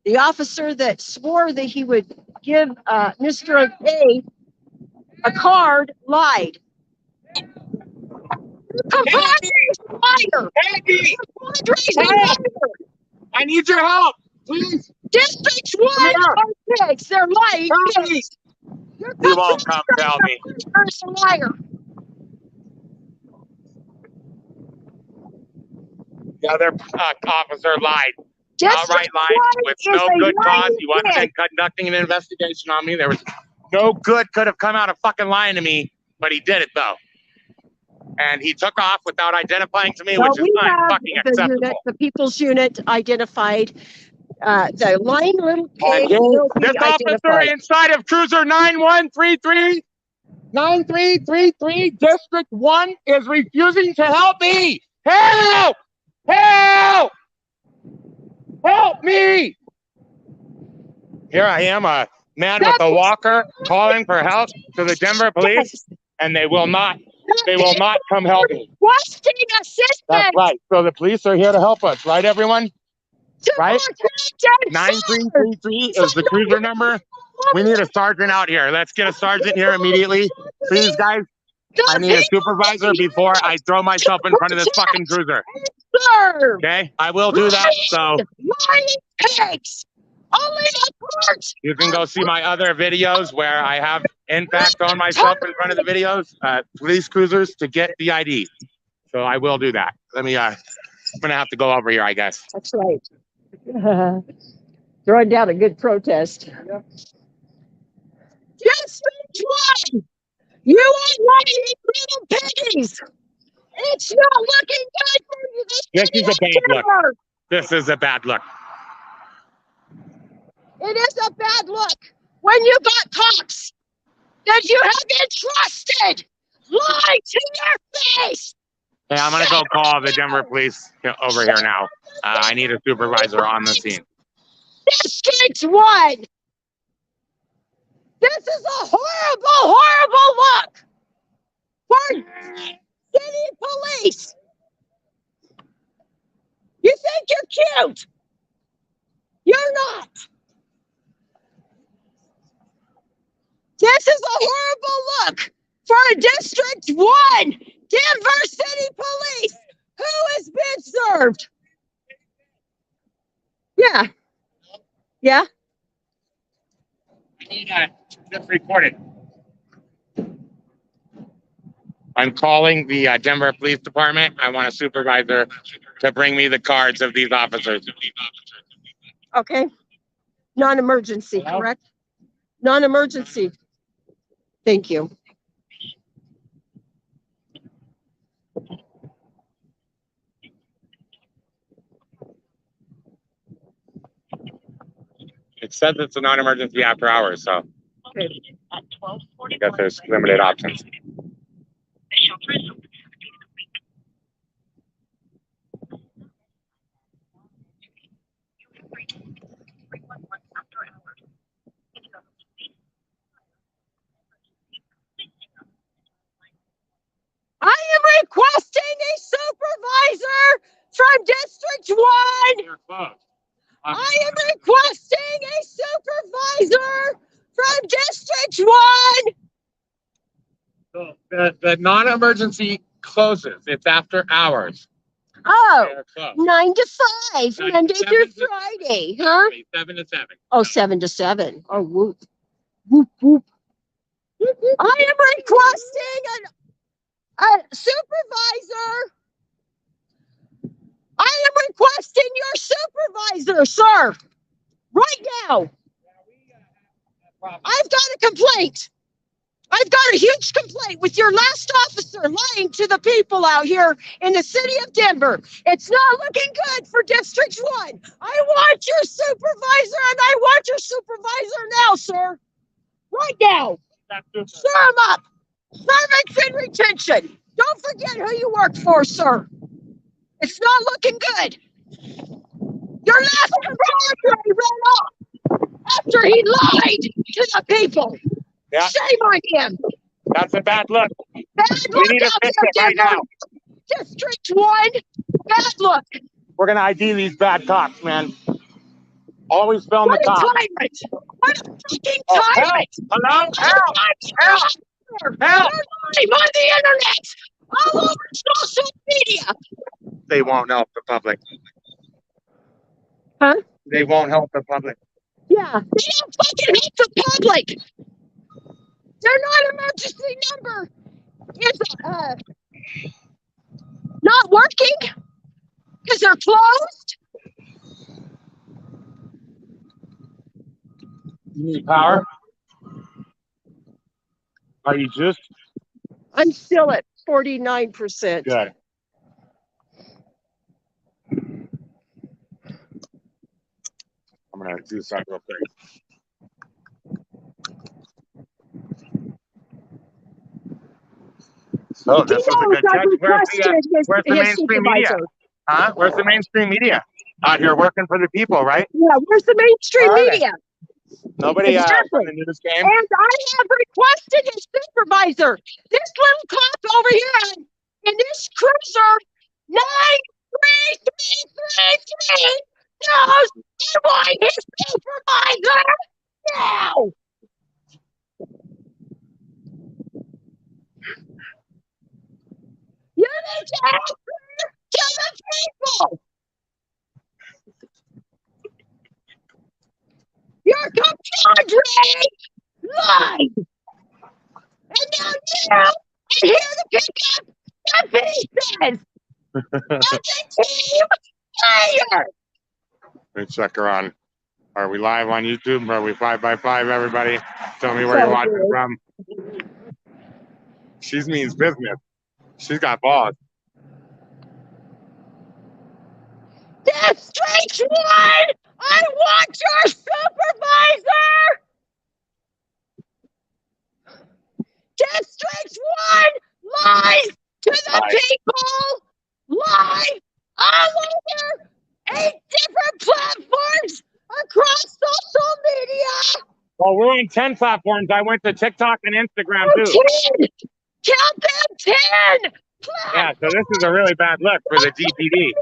The officer that swore that he would give Mr. A a card lied. Compadre's a liar. Andy! Compadre's a liar. I need your help, please. District 1 are pigs. They're lying pigs. Your You won't come tell me. compadre's a liar. The other officer lied. District Outright lied with one no is a good cause. lying He wasn't pig. conducting an investigation on me. There was no good could have come out of fucking lying to me, but he did it though. And he took off without identifying to me, Well, which is we not have fucking the acceptable. unit, the People's Unit identified. The lying little pig Okay. will be This officer identified. inside of cruiser 9333 District 1 is refusing to help me. Help! Help! Help me! Here I am, a man with a walker, calling for help to the Denver police, and they will not come help me. Requesting assistance. That's right. So the police are here to help us, right, everyone? To Right? protect 9333 is the cruiser number. We need a sergeant out here. Let's get a sergeant here immediately. Please, guys. I need a supervisor before I throw myself in front of this fucking cruiser. serve. Okay? I will do that. So Lying pigs. Only the court. you can go see my other videos where I have, in fact, thrown myself in front of the videos, police cruisers to get the ID. So I will do that. Let me, I'm going to have to go over here, I guess. That's right. Throwing down a good protest. District 1, you are lying little piggies. It's not looking good for you. This is a bad look. This is a bad look. It is a bad look when you got cops that you have entrusted lie to your face. Hey, I'm going to go call the Denver police over here now. I need a supervisor on the scene. District 1. This is a horrible, horrible look for city police. You think you're cute? You're not. This is a horrible look for District 1, Denver City Police. Who has been served? Yeah. Yeah. I need this recorded. I'm calling the Denver Police Department. I want a supervisor to bring me the cards of these officers. Okay. Non-emergency, Hello? correct? Non-emergency. Thank you. It says it's a non-emergency after hours, so Okay. I guess there's limited options. I am requesting a supervisor from District 1. I am requesting a supervisor from District 1. So the non-emergency closes. It's after hours. Oh, They're closed. 9 to 5, 9 to Monday 7 through to- Friday, huh? 7 to 7. Oh, 7 to 7. Oh, whoop. Whoop, whoop. I am requesting a supervisor. I am requesting your supervisor, sir. Right now. I've got a complaint. I've got a huge complaint with your last officer lying to the people out here in the city of Denver. It's not looking good for District 1. I want your supervisor, and I want your supervisor now, sir. Right now. Stir him up. Servants in retention. Don't forget who you work for, sir. It's not looking good. Your last supervisor ran off after he lied to the people. Yeah. Shame on him. That's a bad look. Bad We look need to out fix there, it right Denver. now. District 1. Bad look. We're gonna ID these bad cops, man. Always film the What a cops. tyrant. What a fucking Oh, help! tyrant. Hello? Help! Help! Help! You're lying on the internet. All over social media. They won't help the public. Huh? They won't help the public. Yeah. They don't fucking help the public. Their non-emergency number is not working because they're closed. You need power? Are you just I'm still at 49%. good? I'm gonna do something real quick. So this is a good catch. Where's the mainstream media? Huh? Where's the mainstream media? Out here working for the people, right? Yeah, where's the mainstream Where are they? media? Nobody Exactly. in the news game. And I have requested his supervisor, this little cop over here in this cruiser, 93333, knows I want his supervisor now. You need to answer to the people. Your compadre lied. And now you are here to pick up the pieces. As a team player. Let me check her on. Are we live on YouTube? Are we 5x5, everybody? Tell me where you're watching from. She means business. She's got balls. District 1, I want your supervisor. District 1 lies to the people. Live all over 8 different platforms across social media. Well, we're on 10 platforms. I went to TikTok and Instagram too. 10. Count them 10. Yeah, so this is a really bad look for the DPD.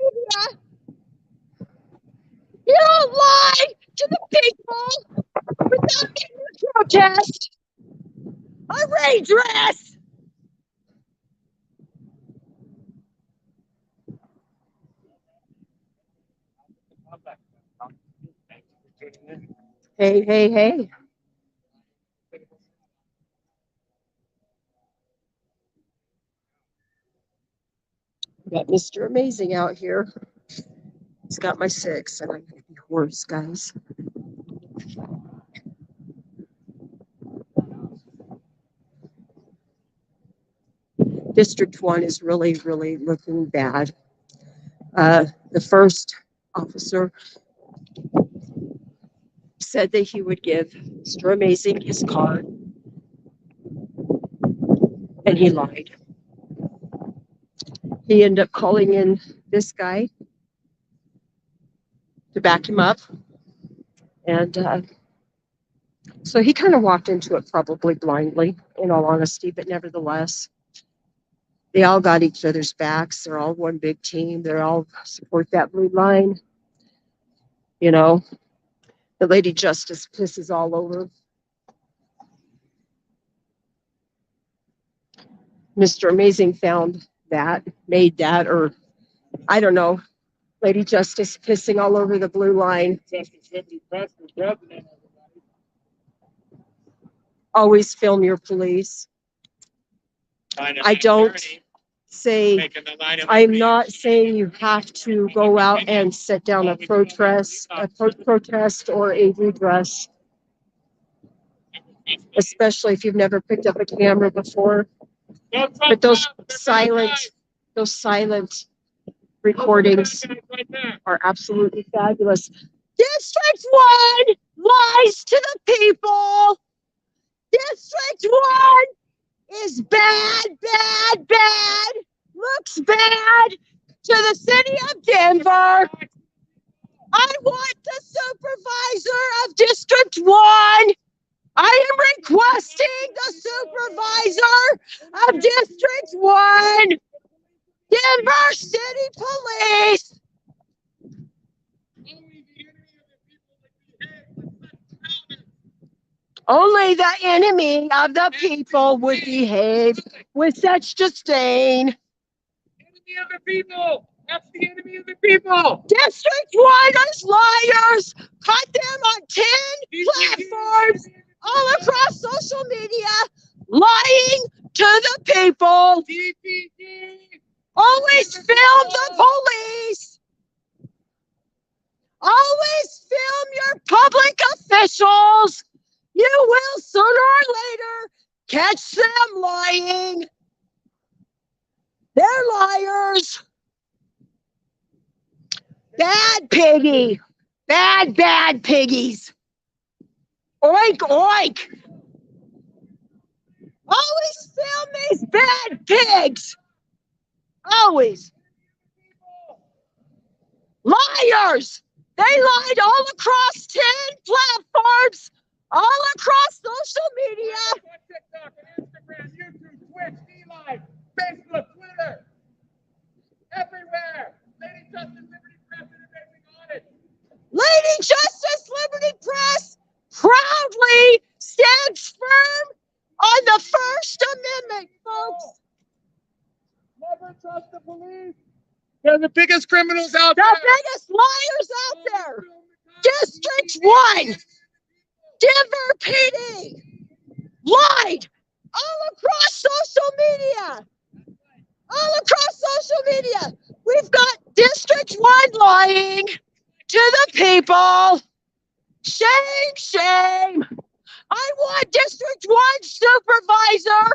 You don't lie to the people without getting a protest. A redress. Hey, hey, hey. Got Mr. Amazing out here. He's got my 6, and I'm going to be hoarse, guys. District 1 is really, really looking bad. The first officer said that he would give Mr. Amazing his card, and he lied. He ended up calling in this guy to back him up. And so he kind of walked into it probably blindly, in all honesty, but nevertheless, they all got each other's backs. They're all one big team. They all support that blue line. You know, the Lady Justice pisses all over Mr. Amazing found that, made that, or I don't know, Lady Justice pissing all over the blue line. Always film your police. I don't say, I'm not saying you have to go out and set down a protest or a redress. especially if you've never picked up a camera before. But those silent recordings are absolutely fabulous. District 1 lies to the people. District 1 is bad, bad, bad. Looks bad to the city of Denver. I want the supervisor of District 1. I am requesting the supervisor of District 1. Denver City Police. Only the enemy of the people would behave with such disdain. Enemy of the people. That's the enemy of the people. District 1 is liars. Caught them on 10 platforms all across social media, lying to the people. Always film the police. Always film your public officials. You will sooner or later catch them lying. They're liars. Bad piggy. Bad, bad piggies. Oink, oink. Always film these bad pigs. Always. Liars. They lied all across 10 platforms, all across social media. TikTok, Instagram, YouTube, Twitch, D-Live, Facebook, Twitter, everywhere. Lady Justice, Liberty Press, and everything on it. Lady Justice, Liberty Press proudly stands firm on the First Amendment, folks. Never trust the police. They're the biggest criminals out The there. biggest liars out there. District 1, Denver PD, lied all across social media. All across social media. We've got District 1 lying to the people. Shame, shame. I want District 1 supervisor.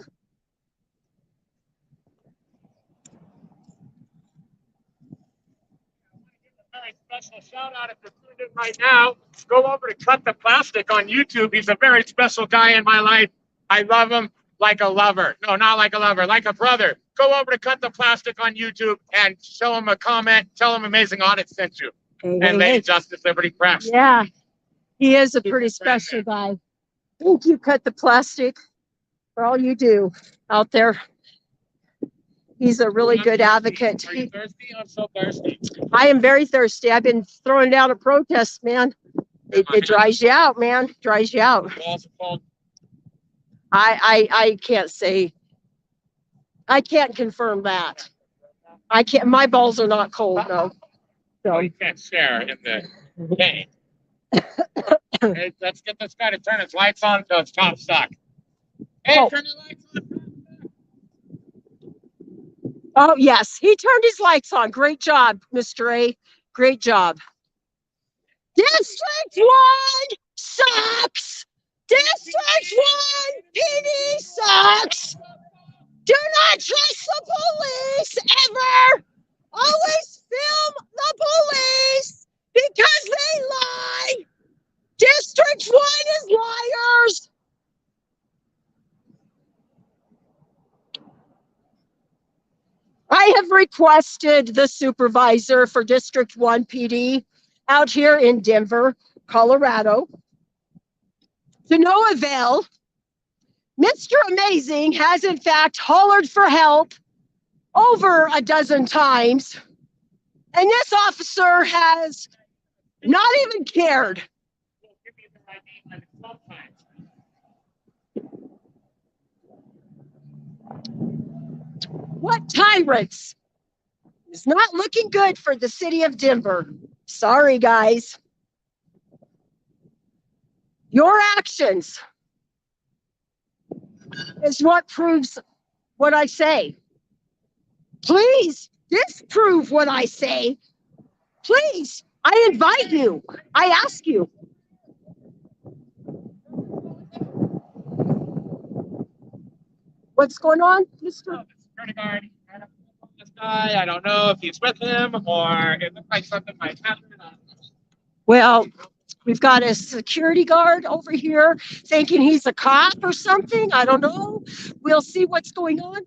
Very special shout out if you're tuned in right now. Go over to Cut the Plastic on YouTube. He's a very special guy in my life. I love him like a lover. No, not like a lover, like a brother. Go over to Cut the Plastic on YouTube and show him a comment. Tell him Amazing Audit sent you. And Lady Justice, Liberty Press. Yeah, he is a pretty special guy. Thank you, Cut the Plastic, for all you do out there. He's a really good advocate. Are you thirsty? I'm so thirsty. I am very thirsty. I've been throwing down a protest, man. It dries you out, man. Dries you out. I can't say. I can't confirm that. I can't. My balls are not cold, though. So You can't share in the game. Hey, let's get this guy to turn his lights on so it's top stock. Hey, Oh. turn your lights on. Oh, yes. He turned his lights on. Great job, Mr. A. Great job. District 1 sucks. District 1 PD sucks. Do not trust the police ever. Always film the police because they lie. District 1 is liars. I have requested the supervisor for District 1 PD out here in Denver, Colorado. To no avail. Mr. Amazing has in fact hollered for help over a dozen times. And this officer has not even cared. What tyrants? It's not looking good for the city of Denver. Sorry, guys. Your actions is what proves what I say. Please disprove what I say. Please, I invite you. I ask you. What's going on, Mr.? The security guard ran up on this guy. I don't know if he's with him or it looked like something might happen. Well, we've got a security guard over here thinking he's a cop or something. I don't know. We'll see what's going on.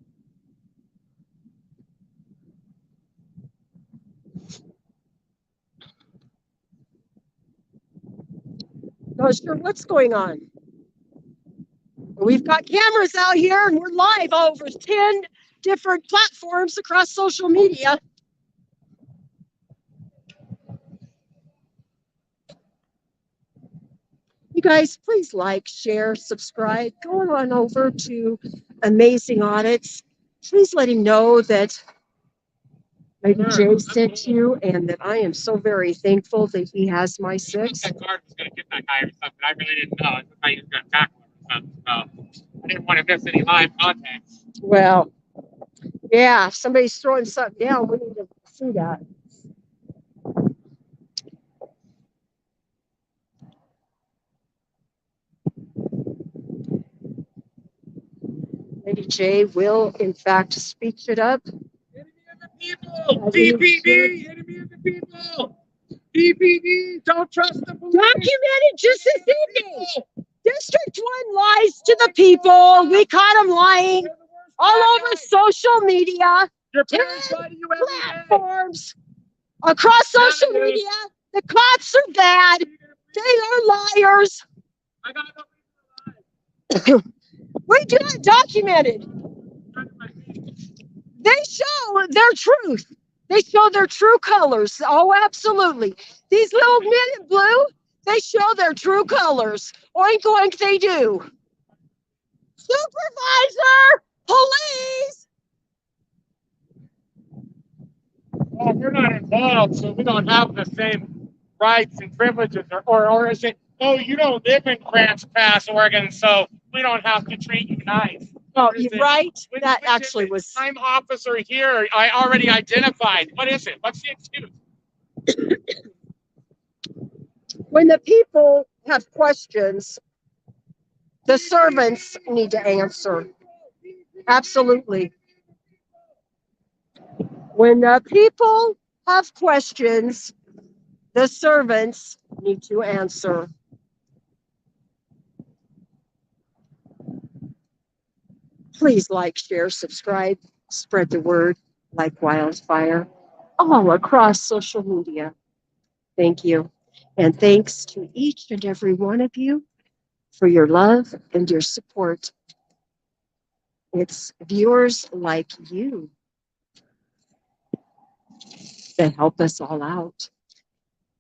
Not sure what's going on. We've got cameras out here and we're live over 10 different platforms across social media. You guys, please like, share, subscribe. Go on over to Amazing Audits. Please let him know that Lady J sent you and that I am so very thankful that he has my 6. That guard was going to get that guy or something. I really didn't know. I thought he was going to tackle him or something. So I didn't want to miss any live contacts. Well, yeah, if somebody's throwing something down, we need to see that. Lady J will, in fact, speech it up. Enemy of the people! DPD! Enemy of the people! DPD! Don't trust the police! Documented just this evening. District 1 lies to the people. We caught them lying all over social media, Your parents lie to you every day. platforms, across social media. The cops are bad. They are liars. I got no reason to lie. We do it documented. They show their truth. They show their true colors. Oh, absolutely. These little men in blue, they show their true colors. Oink, oink, they do. Supervisor, police. Well, we're not involved, so we don't have the same rights and privileges. Or is it, oh, you don't live in Grants Pass, Oregon, so we don't have to treat you nice? Oh, you're right. That Which actually is it? was. I'm officer here. I already identified. What is it? What's the excuse? When the people have questions, the servants need to answer. Absolutely. When the people have questions, the servants need to answer. Please like, share, subscribe, spread the word like wildfire all across social media. Thank you. And thanks to each and every one of you for your love and your support. It's viewers like you that help us all out.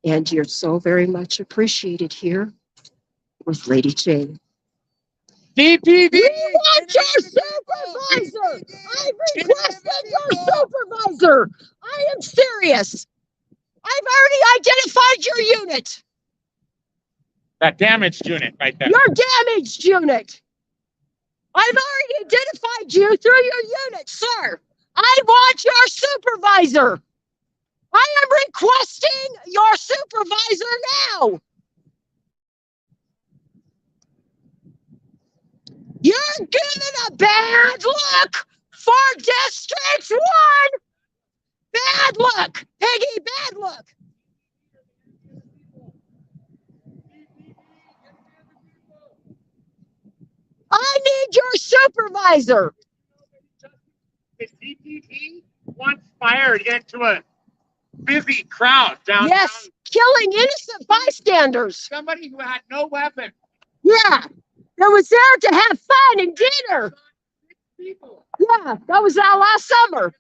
And you're so very much appreciated here with Lady J. DPD! We want your supervisor! I've requested your supervisor! I am serious! I've already identified your unit! That damaged unit right there. Your damaged unit! I've already identified you through your unit, sir! I want your supervisor! I am requesting your supervisor now! You're giving a bad look for District 1! Bad luck, Peggy, bad luck. I need your supervisor. The DPD once fired into a busy crowd downtown. Yes, killing innocent bystanders. Somebody who had no weapon. Yeah, that was there to have fun and dinner. People. Yeah, that was last summer.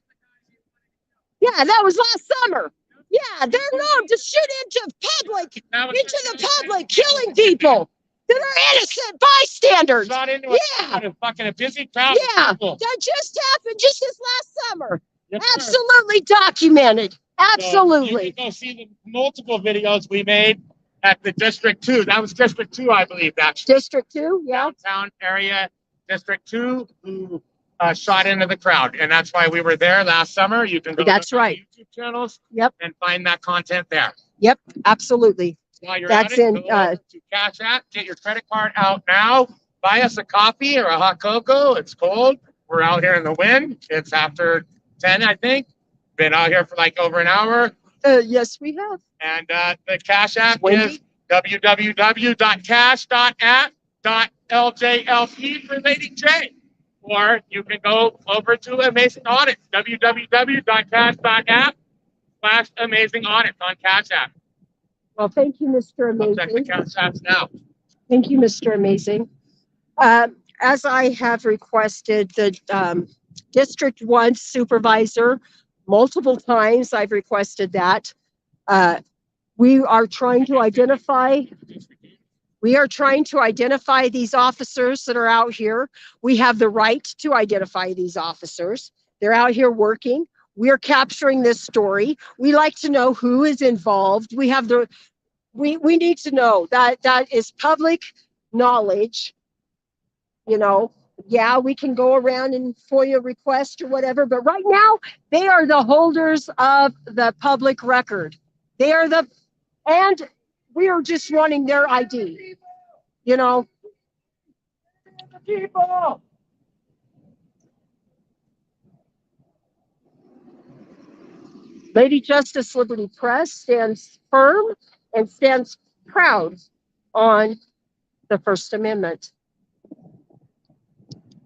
Yeah, that was last summer. Yeah, they're known to shoot into the public, killing people that are innocent bystanders. Shot into Yeah. a busy crowd. Yeah, Of people. that just happened just this last summer. Yes, sir. Absolutely documented. So you Absolutely. can go see the multiple videos we made at the District 2. That was District 2, I believe, actually. District 2, yeah. Downtown area, District 2, who shot into the crowd. And that's why we were there last summer. You can go That's look on right. the YouTube channels Yep, and find that content there. absolutely. While you're That's at it, in, go over to Cash App, get your credit card out now, buy us a coffee or a hot cocoa. It's cold. We're out here in the wind. It's after 10, I think. Been out here for like over an hour. Yes, we have. And the Cash App Wendy? is www.cash.app.ljlp for Lady J. Or you can go over to Amazing Audits, www.cash.app/Amazing Audits on Cash App. Well, thank you, Mr. I'll check the Amazing. Cash Apps now. Thank you, Mr. Amazing. As I have requested the District 1 supervisor multiple times, I've requested that. We are trying to identify these officers that are out here. We have the right to identify these officers. They're out here working. We are capturing this story. We like to know who is involved. We need to know that is public knowledge. You know, yeah, we can go around and FOIA request or whatever, but right now they are the holders of the public record. And we are just wanting their ID. You know, people. Lady Justice Liberty Press stands firm and stands proud on the First Amendment.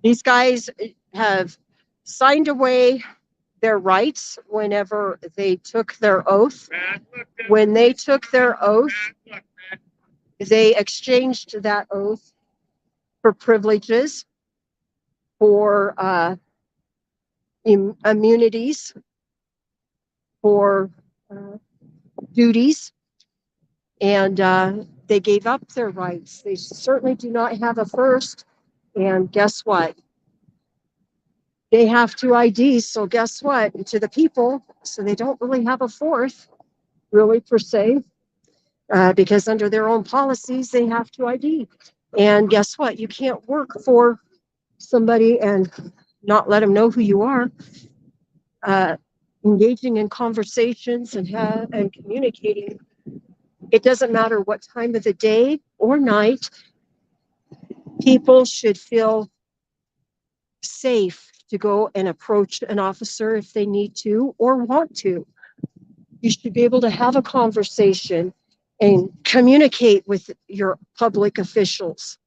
These guys have signed away their rights whenever they took their oath. When they took their oath, they exchanged that oath for privileges, for immunities, for duties, and they gave up their rights. They certainly do not have a first. And guess what? They have two IDs. So guess what? To the people. So they don't really have a fourth, really, per se, because under their own policies, they have to ID. And guess what? You can't work for somebody and not let them know who you are. Engaging in conversations and communicating. It doesn't matter what time of the day or night. People should feel safe to go and approach an officer if they need to or want to. You should be able to have a conversation and communicate with your public officials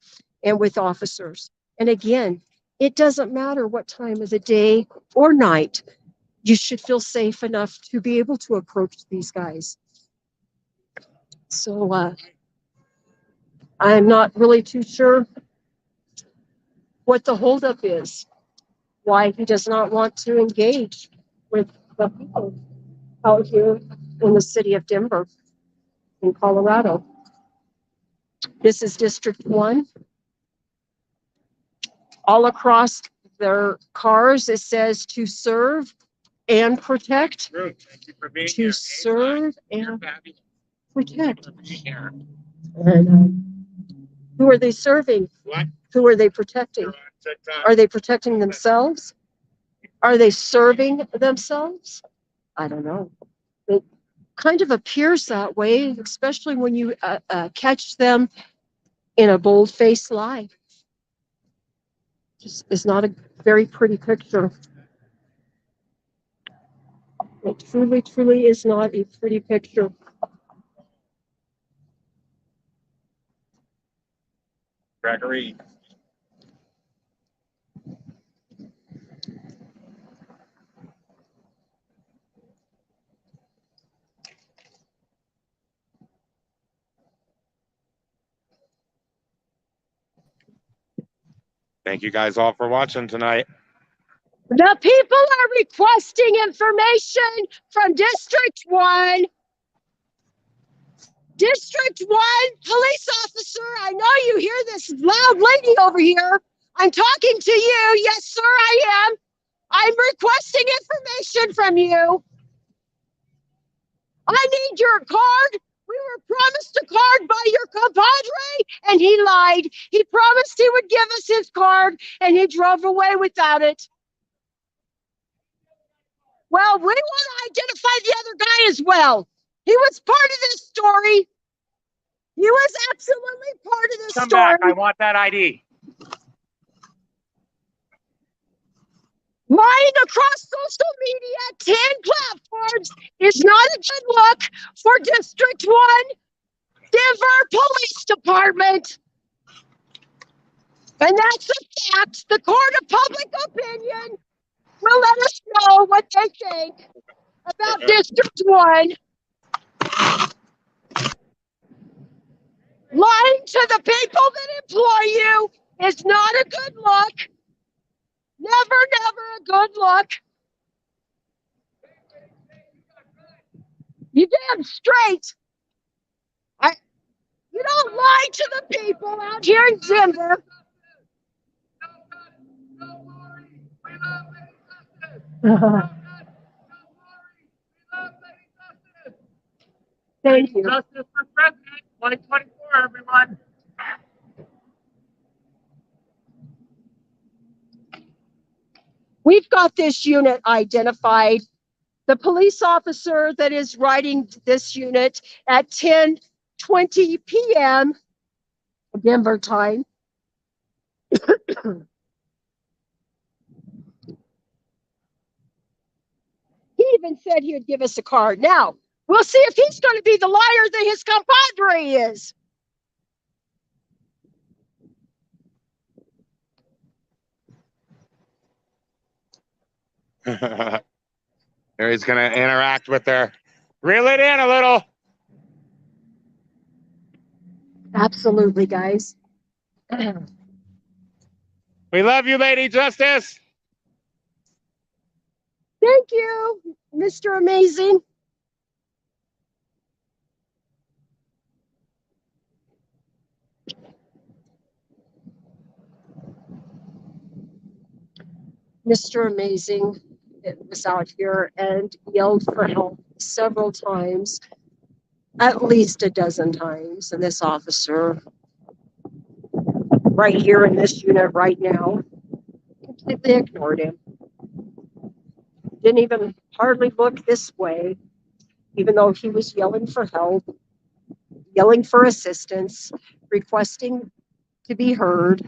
and with officers. And again, it doesn't matter what time of the day or night. You should feel safe enough to be able to approach these guys. So I'm not really too sure what the holdup is, why he does not want to engage with the people out here in the city of Denver, in Colorado. This is District 1. All across their cars, it says to serve and protect. Thank you for being To here. serve and protect. Here. And who are they serving? What? Who are they protecting? Are they protecting themselves? Are they serving themselves? I don't know. It kind of appears that way, especially when you catch them in a bold-faced lie. Just is not a very pretty picture. It truly, truly is not a pretty picture. Gregory. Thank you guys all for watching tonight. The people are requesting information from District 1. District 1 police officer, I know you hear this loud lady over here. I'm talking to you. Yes, sir, I am. I'm requesting information from you. I need your card. We were promised a card by your compadre, and he lied. He promised he would give us his card, and he drove away without it. Well, we want to identify the other guy as well. He was part of this story. He was absolutely part of this Come story. back. I want that ID. Lying across social media, 10 platforms is not a good look for District 1 Denver Police Department. And that's a fact. The court of public opinion will let us know what they think about District 1. Lying to the people that employ you is not a good look. Never, never a good look. You damn straight. You don't lie to the people out here in Denver. Thank you. Justice for President 2024, everyone. We've got this unit identified. The police officer that is riding this unit at 10:20 p.m. Denver time. He even said he would give us a card. Now, we'll see if he's going to be the liar that his compadre is. There he's going to interact with her. Reel it in a little. Absolutely, guys. We love you, Lady Justice. Thank you, Mr. Amazing. Mr. Amazing was out here and yelled for help several times, at least a dozen times. And this officer right here in this unit right now completely ignored him. Didn't even hardly look this way, even though he was yelling for help, yelling for assistance, requesting to be heard.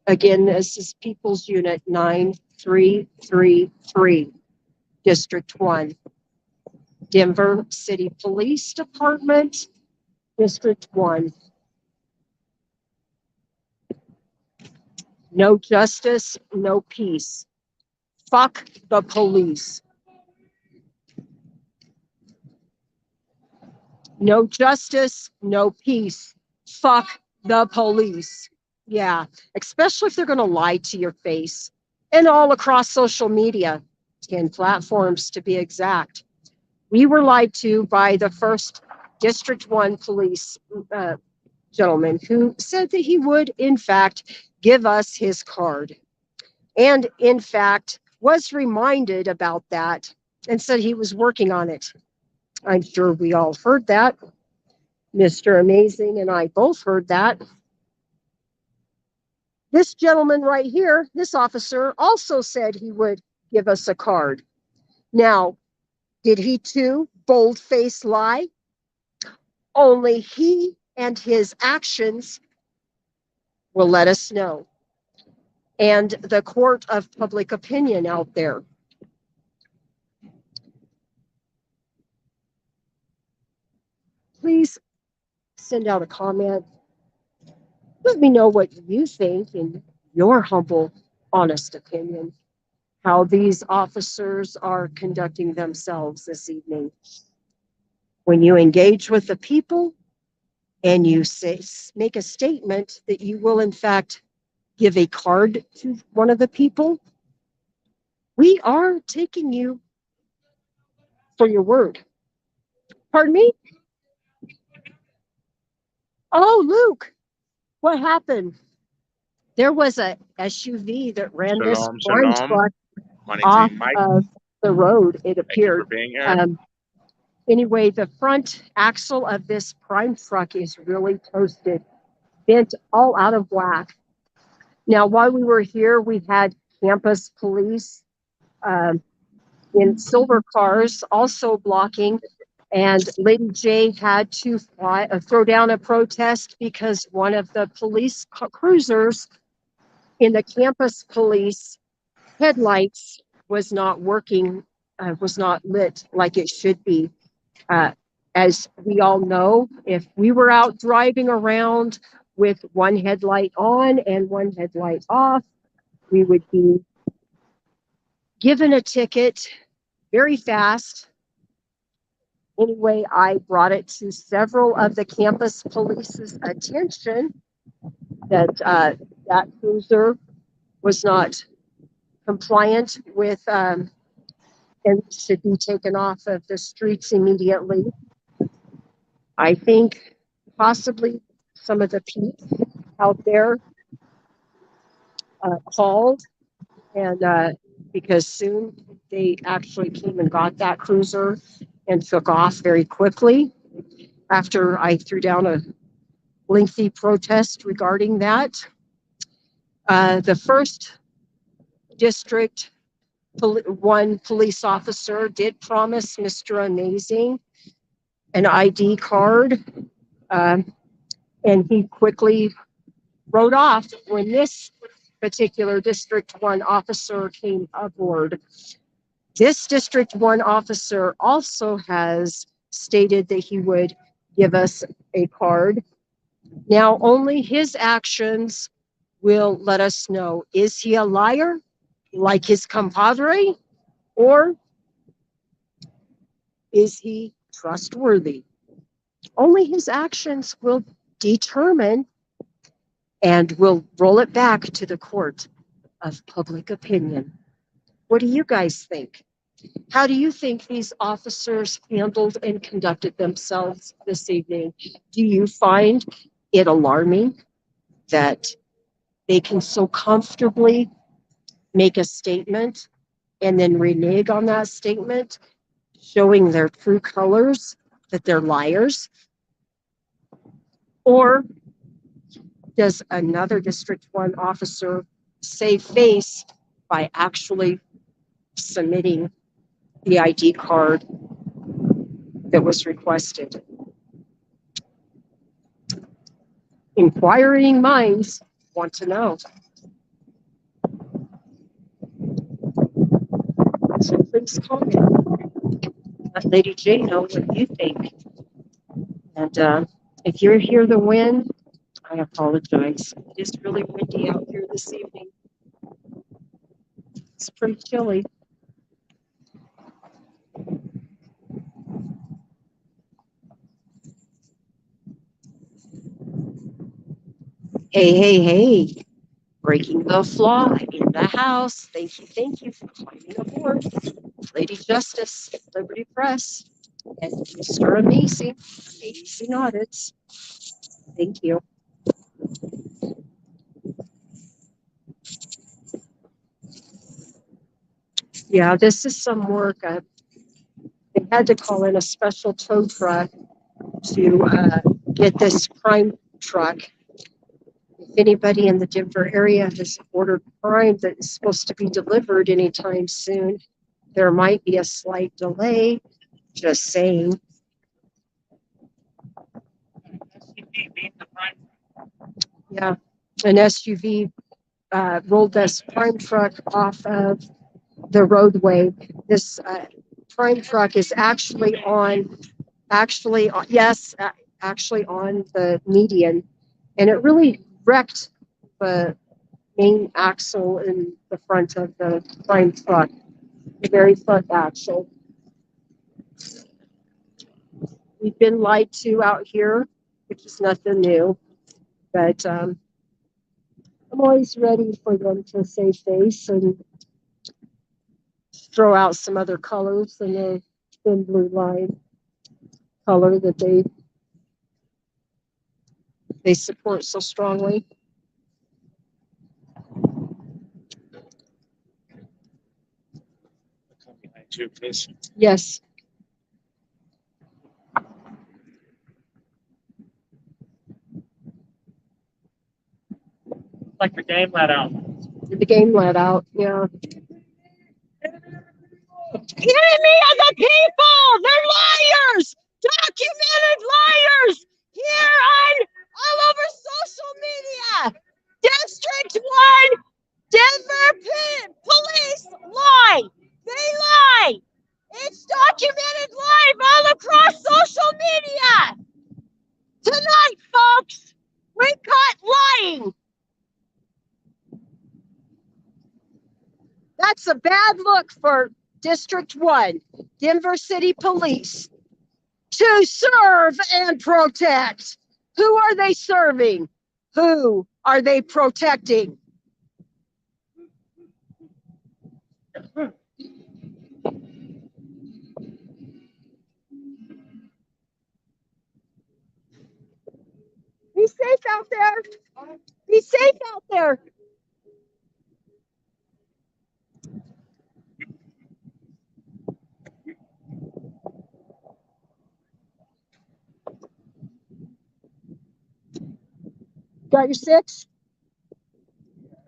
Again, this is People's Unit 9333, District 1, Denver City Police Department, District 1. No justice, no peace. Fuck the police. No justice, no peace. Fuck the police. Yeah, especially if they're going to lie to your face. And all across social media, 10 platforms to be exact. We were lied to by the first District 1 police gentleman who said that he would, in fact, give us his card. And, in fact, was reminded about that and said he was working on it. I'm sure we all heard that. Mr. Amazing and I both heard that. This gentleman right here, this officer, also said he would give us a card. Now, did he too bold-faced lie? Only he and his actions will let us know. And the court of public opinion out there. Please send out a comment. Let me know what you think in your humble, honest opinion, how these officers are conducting themselves this evening. When you engage with the people and you make a statement that you will, in fact, give a card to one of the people, we are taking you for your word. Pardon me? Oh, Luke, what happened? There was a SUV that ran this crime truck off of the road, it appeared. Anyway, the front axle of this prime truck is really toasted, bent all out of whack. Now, while we were here, we had campus police in silver cars also blocking And Lady J had to throw down a protest because one of the police cruisers in the campus police headlights was not working, was not lit like it should be. As we all know, if we were out driving around with one headlight on and one headlight off, we would be given a ticket very fast. Anyway, I brought it to several of the campus police's attention that that cruiser was not compliant with and should be taken off of the streets immediately. I think possibly some of the people out there called, and because soon they actually came and got that cruiser and took off very quickly after I threw down a lengthy protest regarding that. The first district one police officer did promise Mr. Amazing an ID card, and he quickly wrote off when this particular District 1 officer came aboard. This District 1 officer also has stated that he would give us a card. Now, only his actions will let us know, is he a liar like his compadre, or is he trustworthy? Only his actions will determine, and will roll it back to the court of public opinion. What do you guys think? How do you think these officers handled and conducted themselves this evening? Do you find it alarming that they can so comfortably make a statement and then renege on that statement, showing their true colors, that they're liars? Or does another District 1 officer save face by actually submitting the ID card that was requested? Inquiring minds want to know. So please comment. Let Lady J know what you think. And if you're here to win, I apologize. It is really windy out here this evening. It's pretty chilly. Hey. Breaking the flaw in the house. Thank you for climbing aboard. Lady Justice, Liberty Press, and Mr. Amazing Audits. Thank you. Yeah, this is some work. They had to call in a special tow truck to get this prime truck. If anybody in the Denver area has ordered prime that is supposed to be delivered anytime soon, there might be a slight delay. Just saying. Yeah, an SUV rolled this prime truck off of the roadway. This prime truck is actually on the median, and it really wrecked the main axle in the front of the prime truck, the very front axle. We've been lied to out here, which is nothing new, but I'm always ready for them to save face and throw out some other colors than the thin blue line color that they support so strongly. Yes. Like the game let out. The game let out, yeah. The enemy of the people! They're liars! Documented liars here on all over social media. District 1, Denver police lie. They lie. It's documented live all across social media. Tonight, folks, we caught lying. That's a bad look for District 1, Denver City Police, to serve and protect. Who are they serving? Who are they protecting? Be safe out there. Be safe out there. Got your 6?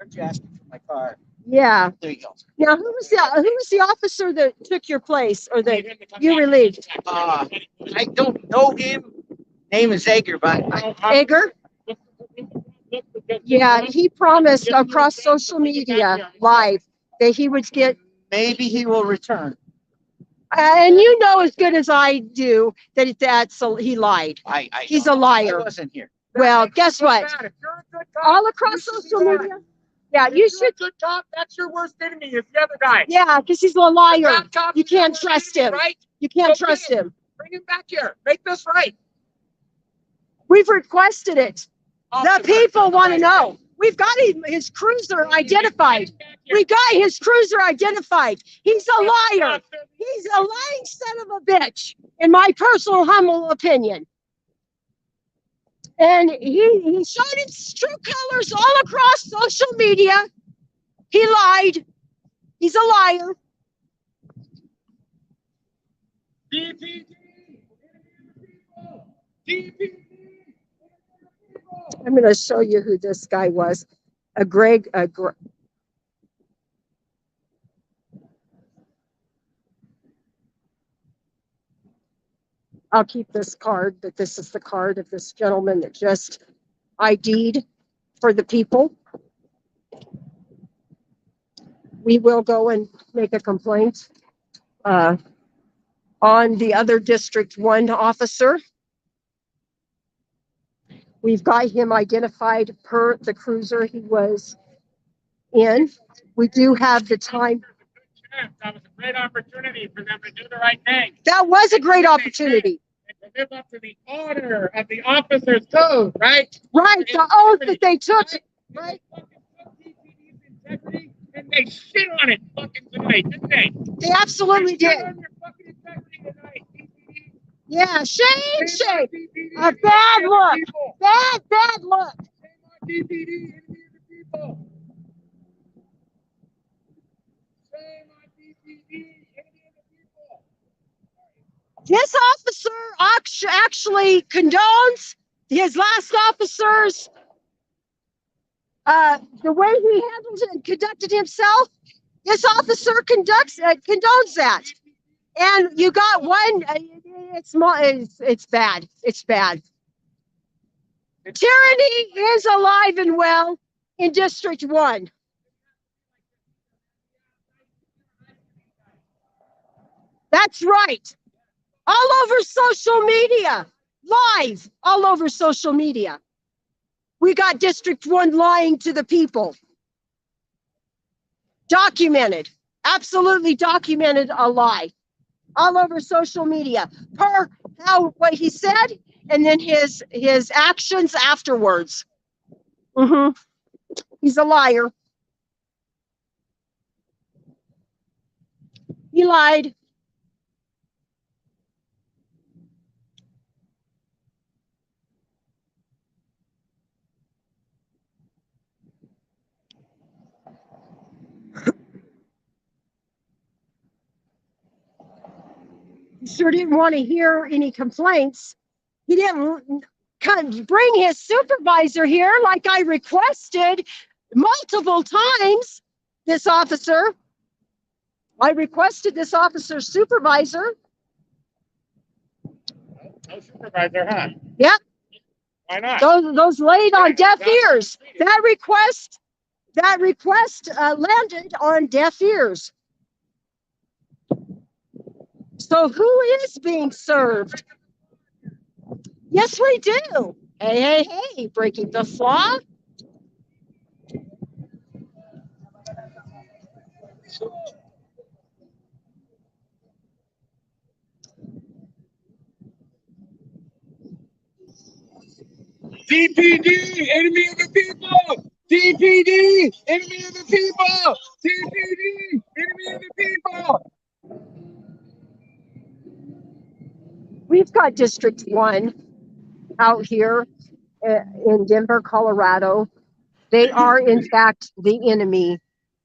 Aren't you asking for my car? Yeah. There you go. Now, who was the officer that took your place or that you relieved? I don't know him. Name is Egger, but Egger? Yeah, he promised across social media live that he would get. maybe he will return. And you know as good as I do that he lied. He's a liar. I wasn't here. Well, guess what? All across social media. Yeah, you should. Good cop, that's your worst enemy is the other guy. Yeah, because he's a liar. Bad cop You is your can't worst trust enemy, him. Right? You can't So trust him. Bring him back here. Make this right. We've requested it. The Officer, people want to right. know. We've got his cruiser identified. We got his cruiser identified. He's a liar. He's a lying son of a bitch, in my personal humble opinion. And he showed his true colors all across social media. He lied. He's a liar. DPD. DPD. I'm going to show you who this guy was. I'll keep this card, but this is the card of this gentleman that just ID'd for the people. We will go and make a complaint on the other District 1 officer. We've got him identified per the cruiser he was in. We do have the time. That was a great opportunity for them to do the right thing. That was a great opportunity. And to live up to the order of the officer's code, right? Right, the oath that they took. Right? Integrity, and they shit on it fucking tonight, didn't they? They absolutely They shit did. on your fucking integrity tonight, DPD. Yeah, shame. DPD, A bad enemy of the look. people. Bad look. Shame on DPD, enemy of the people. Shame on DPD, enemy of the people. This officer actually condones his last officer's the way he handled it and conducted himself. This officer condones that. And you got one. It's bad. It's bad. Tyranny is alive and well in District 1. That's right. All over social media. Live all over social media. We got District 1 lying to the people. Documented. Absolutely documented a lie. All over social media. Per what he said and then his actions afterwards. He's a liar. He lied. He sure didn't want to hear any complaints. He didn't bring his supervisor here like I requested multiple times. This officer. I requested this officer's supervisor. No supervisor, huh? Yep. Why not? Those laid on deaf ears. That request landed on deaf ears. So who is being served? Yes, we do. Hey, hey, hey, breaking the law. DPD, enemy of the people! DPD, enemy of the people! DPD, enemy of the people! We've got District 1 out here in Denver, Colorado. They are, in fact, the enemy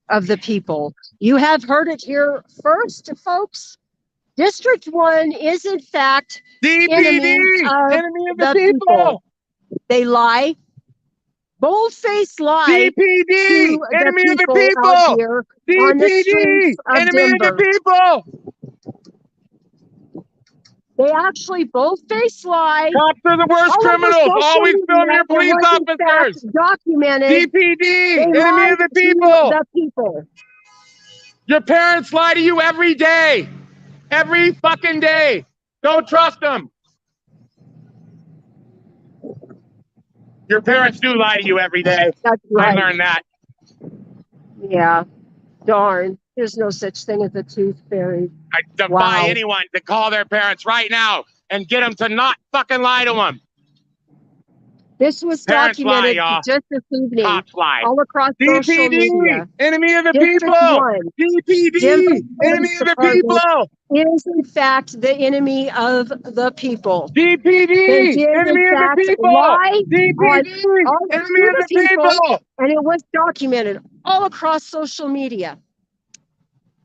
of the people. You have heard it here first, folks. District 1 is, in fact, DPD, enemy of the people! They lie, bold-faced lie DPD, to enemy the of the people out people! here on the DPD, streets of enemy of Denver. the people! They actually bold-faced lie. Cops are the worst All over criminals. social Always film media, your it police was, in fact, officers. documented. DPD, They enemy lied of the to people. the people. Your parents lie to you every day. Every fucking day. Don't trust them. Your parents do lie to you every day. That's right. I learned that. Yeah. Darn. There's no such thing as a tooth fairy. I defy anyone to call their parents right now and get them to not fucking lie to them. This was Parents documented lie, just this evening. Cops lie. All across social media. Enemy of the District people. 1, DPD, Denver enemy of the Police people. is, in fact, the enemy of the people. DPD, They did, enemy in of the fact, people. lie DPD, on enemy to of the the people. and it was documented all across social media.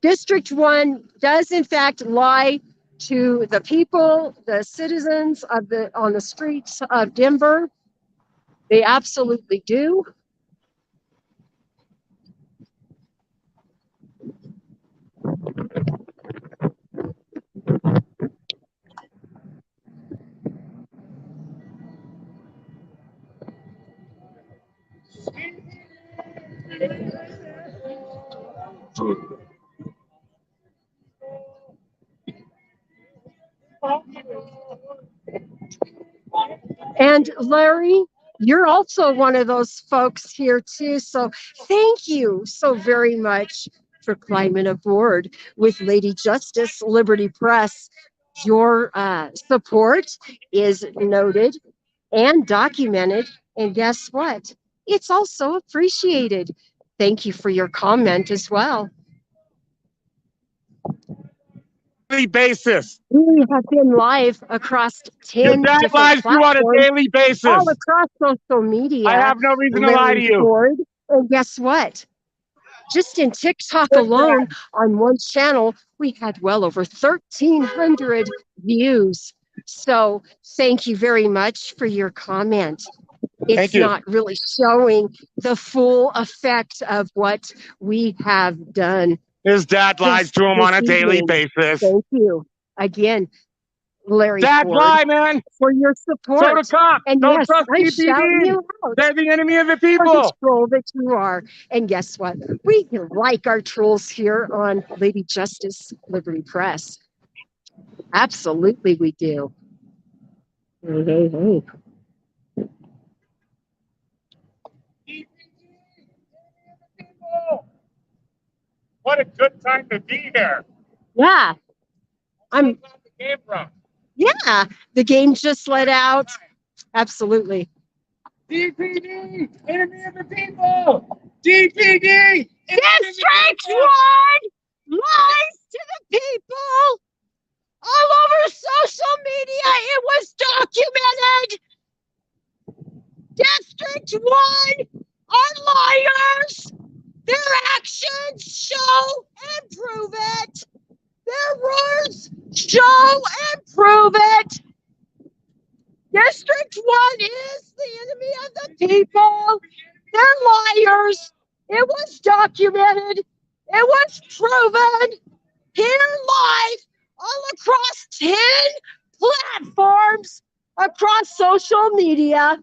District 1 does, in fact, lie to the people, the citizens of on the streets of Denver. They absolutely do. And Larry, you're also one of those folks here too. So thank you so very much for climbing aboard with Lady Justice Liberty Press. Your support is noted and documented. And guess what? It's also appreciated. Thank you for your comment as well. Daily basis. We have been live across 10 Your dad different lies to you on a platforms, daily basis. all across social media. I have no reason to lie to you. Ford. And guess what? Just in TikTok alone, on one channel, we had well over 1,300 views. So thank you very much for your comment. It's not really showing the full effect of what we have done. His dad lies to him on a daily basis. Thank you again, Larry Dads Ford, lie, man. for your support. So do cops. And Don't yes, trust I'm DPD. shouting you out. They're the enemy of the For the people. troll that you are. And guess what? We like our trolls here on Lady Justice Liberty Press. Absolutely, we do. Hey, hey, hey. What a good time to be here. Yeah. I'm glad the game from. Yeah, the game just let out. Absolutely. DPD, enemy of the people. DPD, District 1 lies to the people. All over social media, it was documented. District 1 are liars. Their actions show and prove it. Their words show and prove it. District 1 is the enemy of the people. They're liars. It was documented. It was proven here live all across 10 platforms across social media.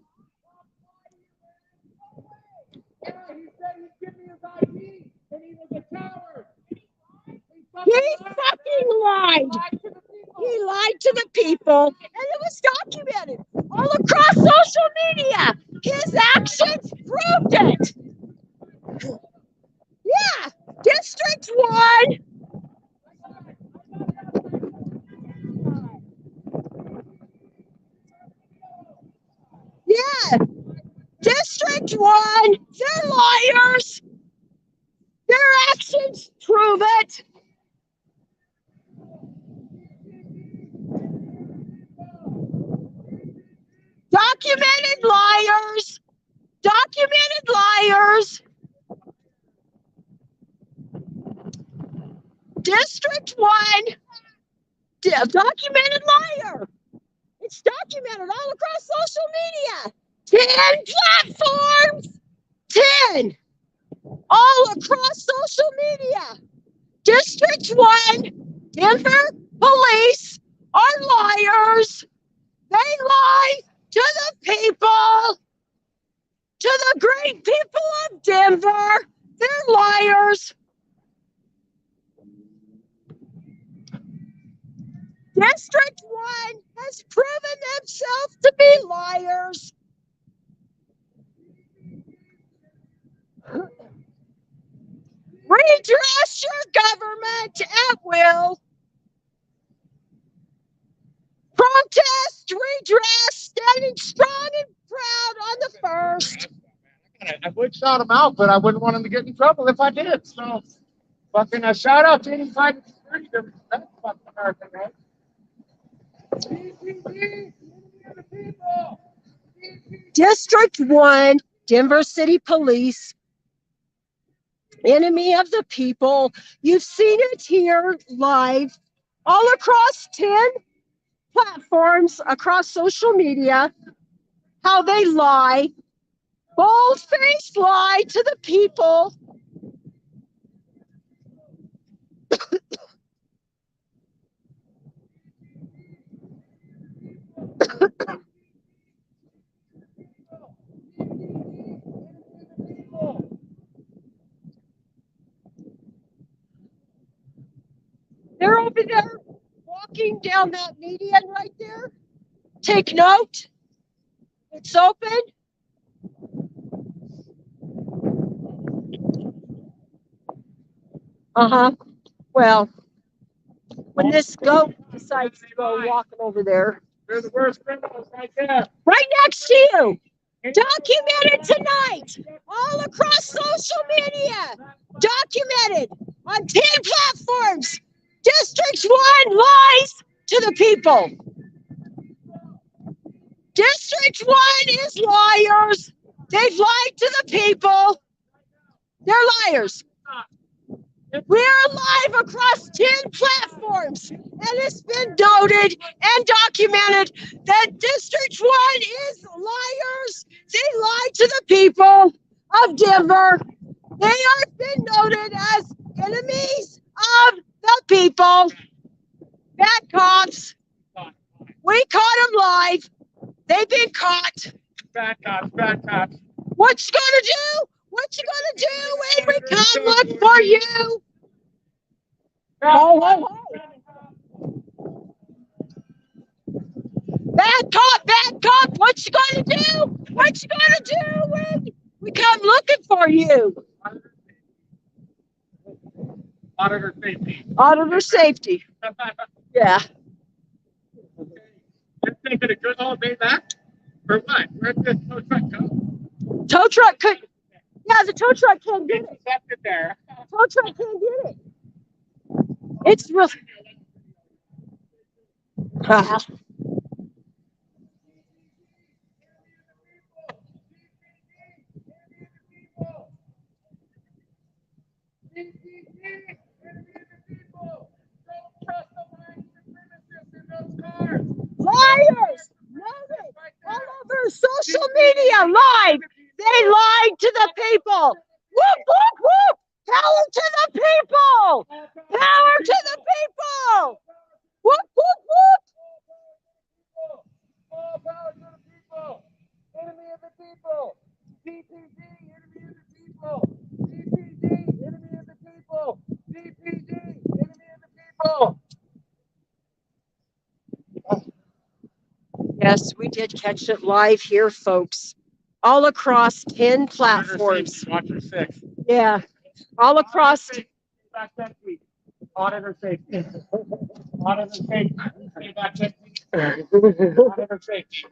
He fucking lied. He lied to the people, and it was documented all across social media. His actions proved it. Yeah, District 1. Yeah, District 1. They're liars. Their actions prove it. Documented liars. Documented liars. District 1. Documented liar. It's documented all across social media. 10 platforms. 10. All across social media. District 1. Denver police are liars. They lie to the people. To the great people of Denver. They're liars. District 1 has proven themselves to be liars. Redress your government at will. Protest, redress, standing strong and proud on the 1st. I would shout him out, but I wouldn't want him to get in trouble if I did. So, fucking a shout out to 85 security. That's fucking American, right? District 1, Denver City Police, enemy of the people. You've seen it here live all across 10 platforms across social media, how they lie, bold-faced lie to the people. They're over there walking down that median right there. Take note. It's open. Well, when this goat decides to go walking over there. They're the worst criminals right there. Right next to you. Documented tonight. All across social media. Documented on 10 platforms. District 1 lies to the people. District 1 is liars. They've lied to the people. They're liars. We're live across 10 platforms, and it's been noted and documented that District 1 is liars. They lie to the people of Denver. They are been noted as enemies of the people. Bad cops. We caught them live. They've been caught. Bad cops, bad cops. What you gonna do? What you gonna do when we come look for you? Ho, ho, ho. Bad cop, what you gonna do? What you gonna do when we come looking for you? Auditor safety. Auditor safety. Yeah. Let's take it a good old day back. For what? Where's this tow truck go? Tow truck could. Yeah, the tow truck can't get it. Intercepted there. Tow truck can't get it. It's real. Liars! Noted all over social media live. They lied to the people. Whoop, whoop, whoop! Power to the people! Power to the people! Whoop, whoop, whoop! All power to the people. Enemy of the people. DPD, enemy of the people. DPD, enemy of the people. DPD, enemy of the people. Yes, we did catch it live here, folks. All across 10 platforms. Watcher 6. Yeah, all across. Back 10 feet. Auditor safety. Auditor safety. Stay back 10 feet. Auditor safety.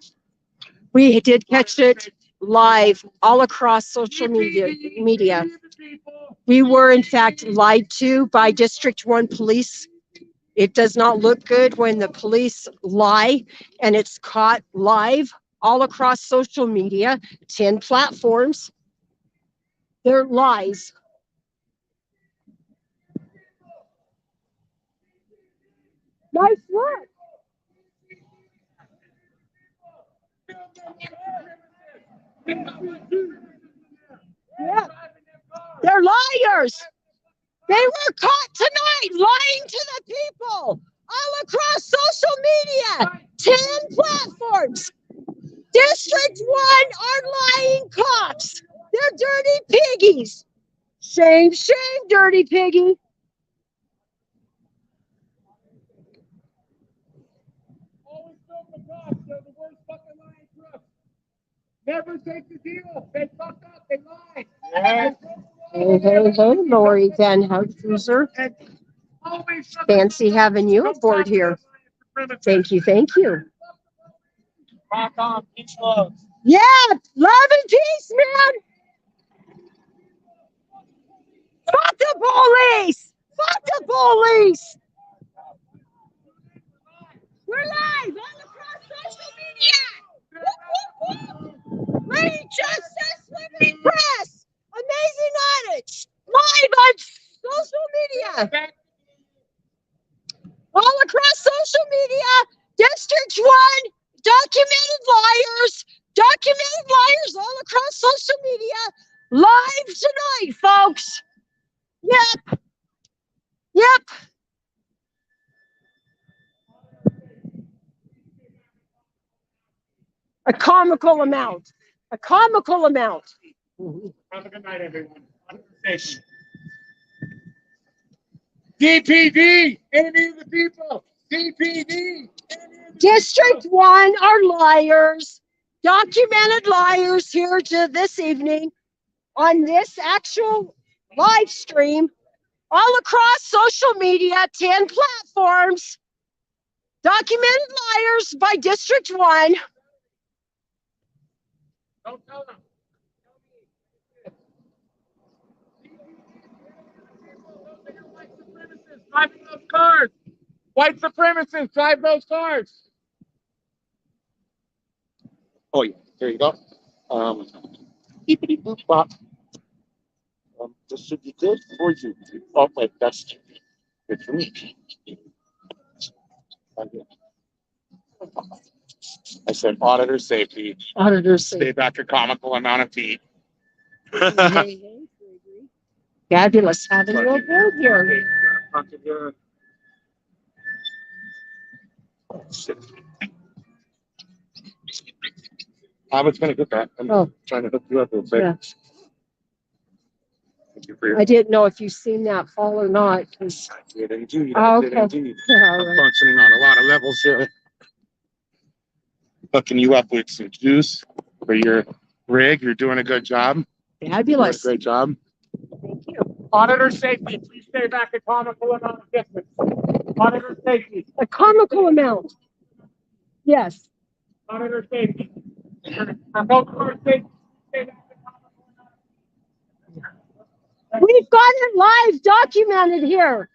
We did catch it live all across social media. We were, in fact, lied to by District 1 police. It does not look good when the police lie and it's caught live all across social media, 10 platforms. They're lies. Nice work. Yeah. They're liars. They were caught tonight lying to the people all across social media, 10 platforms. District 1 are lying cops. They're dirty piggies. Shame, shame, dirty piggy. Always film the cops. They're the worst fucking lying crooks. Never take the deal. They fucked up. They lied. Hey, hey, hey, Lori Van Houser. Fancy having you aboard here. Thank you, thank you. Rock on, peace love. Yeah, love and peace, man. Fuck the police! Fuck the police! We're live all across social media. Whoop, whoop, whoop. Lady Justice, Liberty Press, Amazing Audits, live on social media. All across social media, District 1, documented liars all across social media, live tonight, folks. Yep. Yep. A comical amount. A comical amount. Have a good night, everyone. DPD, enemy of the people. DPD. District 1 are liars. Documented liars here to this evening on this actual live stream all across social media, 10 platforms. Documented liars by District 1. Don't tell them. Driving those cars. White supremacists drive those cars. Oh yeah, there you go. Beepity boop bop. This should be good for you. Oh wait, that's good for me. I said auditor safety. Auditor Stay safety. back a comical amount of feet. Fabulous having you aboard here. I was going to get that. I'm trying to hook you up real quick. Yeah. Thank you for your I didn't know if you've seen that fall or not. I did indeed. Oh, I did okay. indeed. Yeah, I'm right. functioning on a lot of levels here. Hooking you up with some juice for your rig. You're doing a good job. Fabulous. Great job. Thank you. Auditor safety, please stay back a comical amount of distance. Auditor safety. A comical amount. Yes. Auditor safety. No car safety. Stay back a comical amount. We've got it live documented here.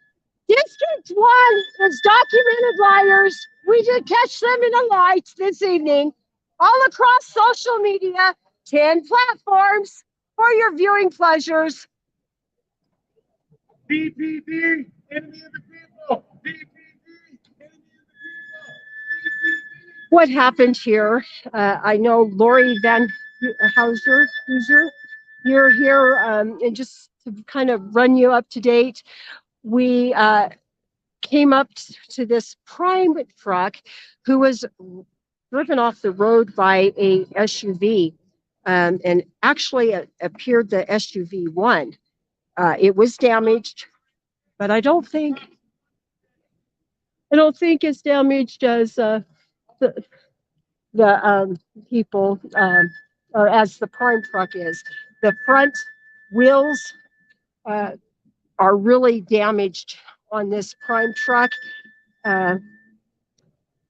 District 1 is documented liars. We did catch them in the lights this evening. All across social media, 10 platforms for your viewing pleasures. DPD, enemy of the people. DPD, enemy of the people. DPD. What happened here? I know Lori Van Houser, you're here, and just to kind of run you up to date, we came up to this prime truck who was driven off the road by a SUV, and actually it appeared the SUV won. It was damaged, but I don't think as damaged as the people, or as the prime truck is. The front wheels are really damaged on this prime truck.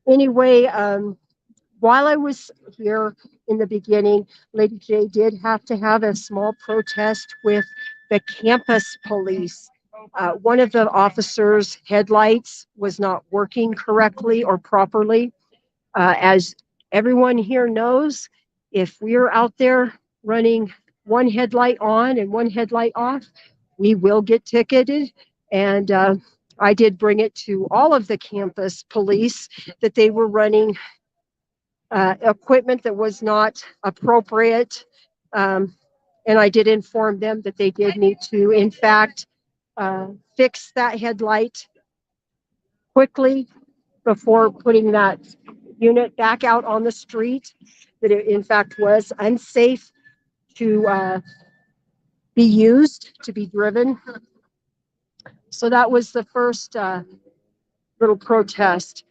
Anyway, while I was here in the beginning, Lady J did have to have a small protest with the campus police. One of the officers' headlights was not working correctly or properly. As everyone here knows, if we're out there running one headlight on and one headlight off, we will get ticketed. And I did bring it to all of the campus police that they were running equipment that was not appropriate. And I did inform them that they did need to, in fact, fix that headlight quickly before putting that unit back out on the street, that it in fact was unsafe to be used, to be driven. So that was the first little protest.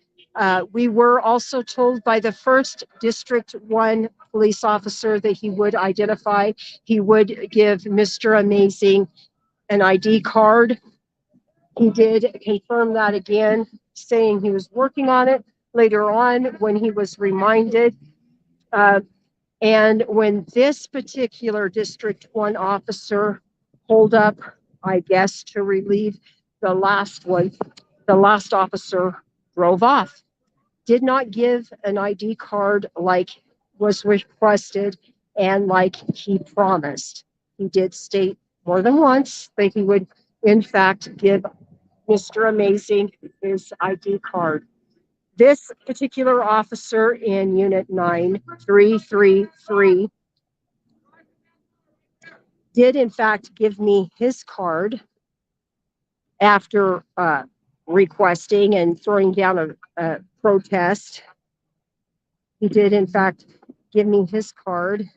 We were also told by the first District 1 police officer that he would identify, he would give Mr. Amazing an ID card. He did confirm that again, saying he was working on it later on when he was reminded. And when this particular District 1 officer pulled up, I guess, to relieve the last one, the last officer drove off. Did not give an ID card like was requested and like he promised. He did state more than once that he would, in fact, give Mr. Amazing his ID card. This particular officer in Unit 9333 did, in fact, give me his card after requesting and throwing down a protest. He did, in fact, give me his card.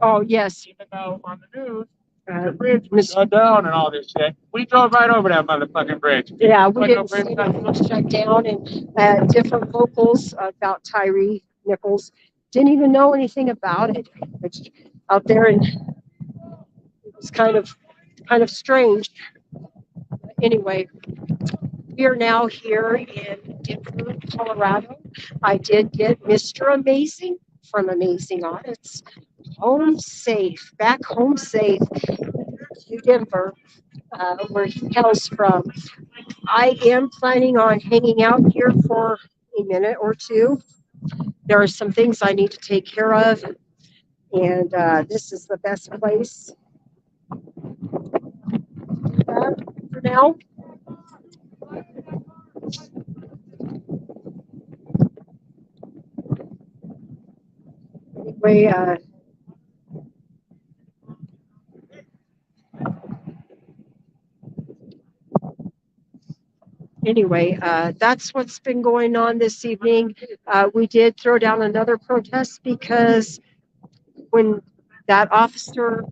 Oh, yes. Even though on the news, the bridge was shut down and all this shit. We drove right over that motherfucking bridge. Yeah, we didn't see it was shut down, and different locals about Tyree Nichols didn't even know anything about it. It's out there, and it was kind of strange. Anyway, we are now here in Denver, Colorado. I did get Mr. Amazing from Amazing Audits home safe, back home safe to Denver, where he hails from. I am planning on hanging out here for a minute or two. There are some things I need to take care of, and this is the best place for now. Anyway, that's what's been going on this evening. We did throw down another protest because when that officer,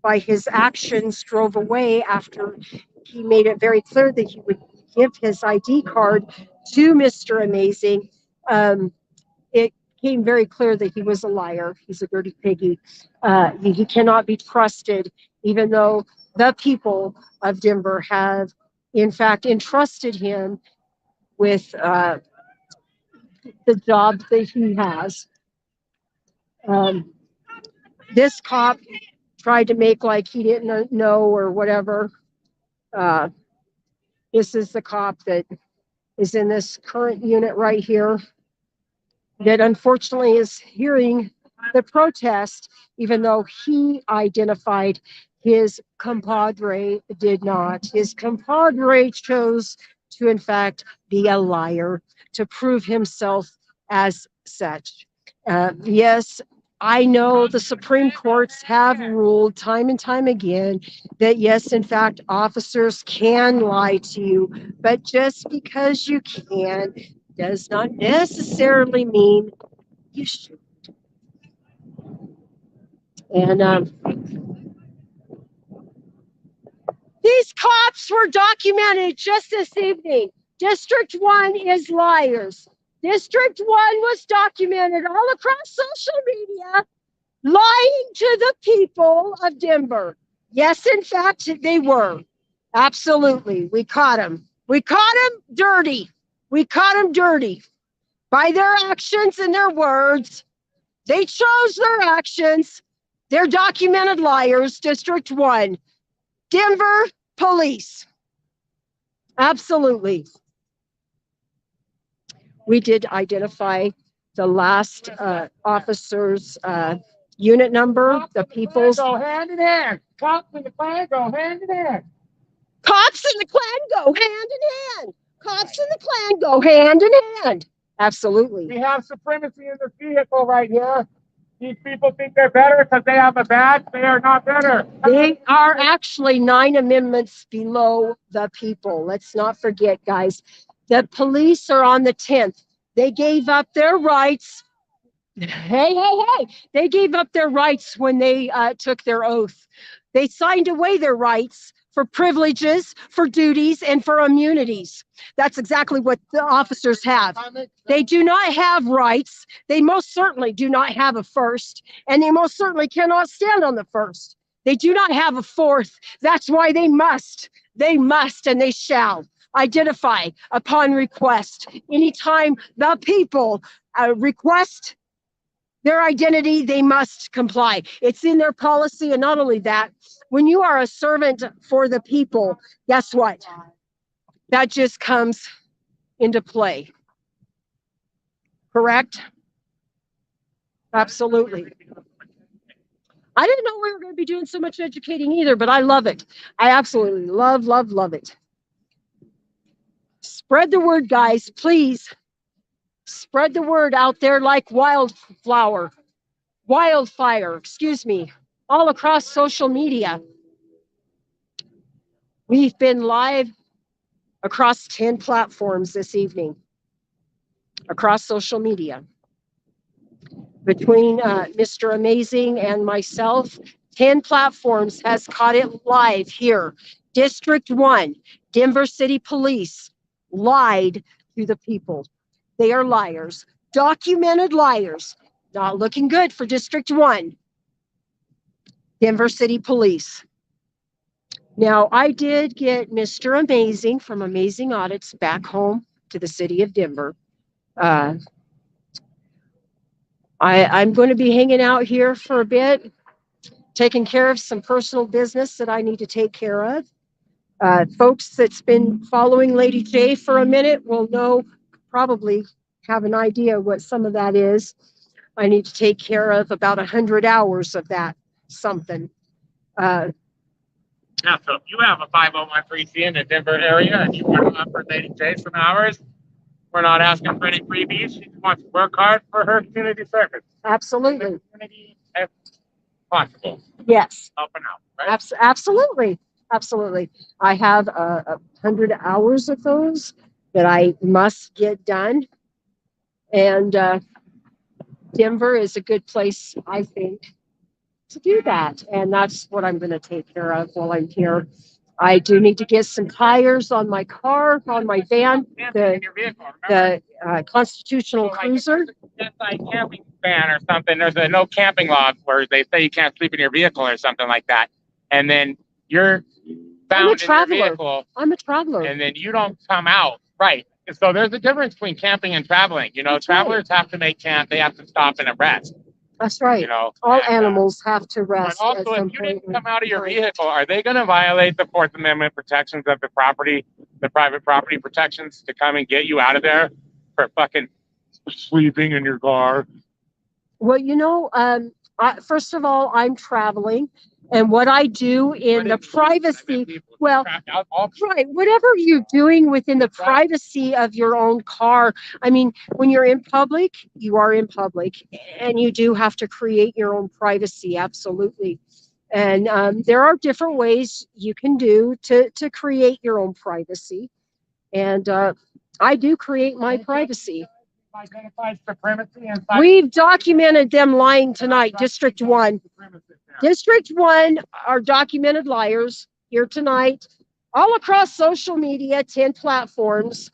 by his actions, drove away after he made it very clear that he would give his ID card to Mr. Amazing, it became very clear that he was a liar. He's a dirty piggy. He cannot be trusted, even though the people of Denver have, in fact, entrusted him with the job that he has. This cop tried to make like he didn't know or whatever. This is the cop that is in this current unit right here that unfortunately is hearing the protest, even though he identified his compadre did not. His compadre chose to, in fact, be a liar to prove himself as such. Yes, I know the Supreme Courts have ruled time and time again that yes, in fact, officers can lie to you, but just because you can does not necessarily mean you should. And these cops were documented just this evening. District 1 is liars. District 1 was documented all across social media, lying to the people of Denver. Yes, in fact, they were. Absolutely. We caught them. We caught them dirty. We caught them dirty by their actions and their words. They chose their actions. They're documented liars. District 1. Denver police. Absolutely. We did identify the last officer's unit number, the people's. Go hand in hand. Cops and the Klan go hand in hand. Cops and the Klan go hand in hand. Cops and the Klan go hand in hand. Absolutely. We have supremacy in this vehicle right here. These people think they're better because they have a badge. They are not better. They are actually 9 amendments below the people. Let's not forget, guys. The police are on the 10th. They gave up their rights. Hey. They gave up their rights when they took their oath. They signed away their rights for privileges, for duties, and for immunities. That's exactly what the officers have. They do not have rights. They most certainly do not have a first, and they most certainly cannot stand on the first. They do not have a fourth. That's why they must, and they shall identify upon request. Anytime the people request their identity, they must comply. It's in their policy. And not only that, when you are a servant for the people, guess what? That just comes into play. Correct? Absolutely. I didn't know we were going to be doing so much educating either, but I love it. I absolutely love it. Spread the word, guys, please. Spread the word out there like wildfire, all across social media. We've been live across 10 platforms this evening, across social media. Between Mr. Amazing and myself, 10 platforms has caught it live here. District 1, Denver City Police lied to the people. They are liars, documented liars. Not looking good for District 1. Denver City Police. Now, I did get Mr. Amazing from Amazing Audits back home to the city of Denver. I'm going to be hanging out here for a bit, taking care of some personal business that I need to take care of. Folks that's been following Lady J for a minute will know, probably have an idea what some of that is. I need to take care of about 100 hours of that something. Yeah, so if you have a 501(c) in the Denver area and you want to offer Lady J some hours, we're not asking for any freebies. She just wants to work hard for her community service. Absolutely. Community if possible. Yes. Helping out, right? Absolutely. I have 100 hours of those that I must get done. And Denver is a good place, I think, to do that. And that's what I'm going to take care of while I'm here. I do need to get some tires on my car, on my van, the Constitutional Cruiser. Just like camping van or something, there's a no camping law where they say you can't sleep in your vehicle or something like that. And then you're found in your vehicle. I'm a traveler. And then you don't come out. Right. So there's a difference between camping and traveling. You know, that's travelers have to make camp. They have to stop and rest. That's right. You know, all animals have to rest. But also, if you didn't come out of your vehicle, are they going to violate the Fourth Amendment protections of the property, the private property protections, to come and get you out of there for fucking sleeping in your car? Well, you know, first of all, I'm traveling. And what I do in the privacy, well, right, whatever you're doing within the privacy of your own car. I mean, when you're in public, you are in public, and you do have to create your own privacy, absolutely. And there are different ways you can do to create your own privacy. And I do create my privacy. We've documented them lying tonight, District 1. District 1 are documented liars here tonight, all across social media, 10 platforms.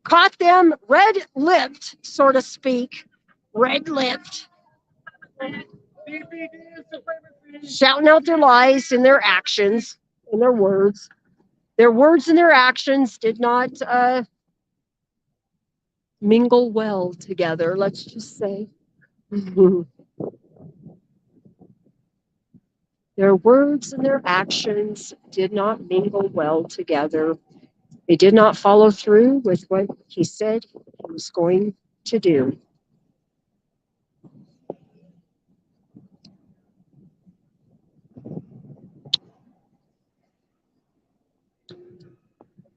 Caught them red-lipped, so to speak, red-lipped, shouting out their lies and their actions and their words. Their words and their actions did not mingle well together, let's just say. Their words and their actions did not mingle well together. They did not follow through with what he said he was going to do.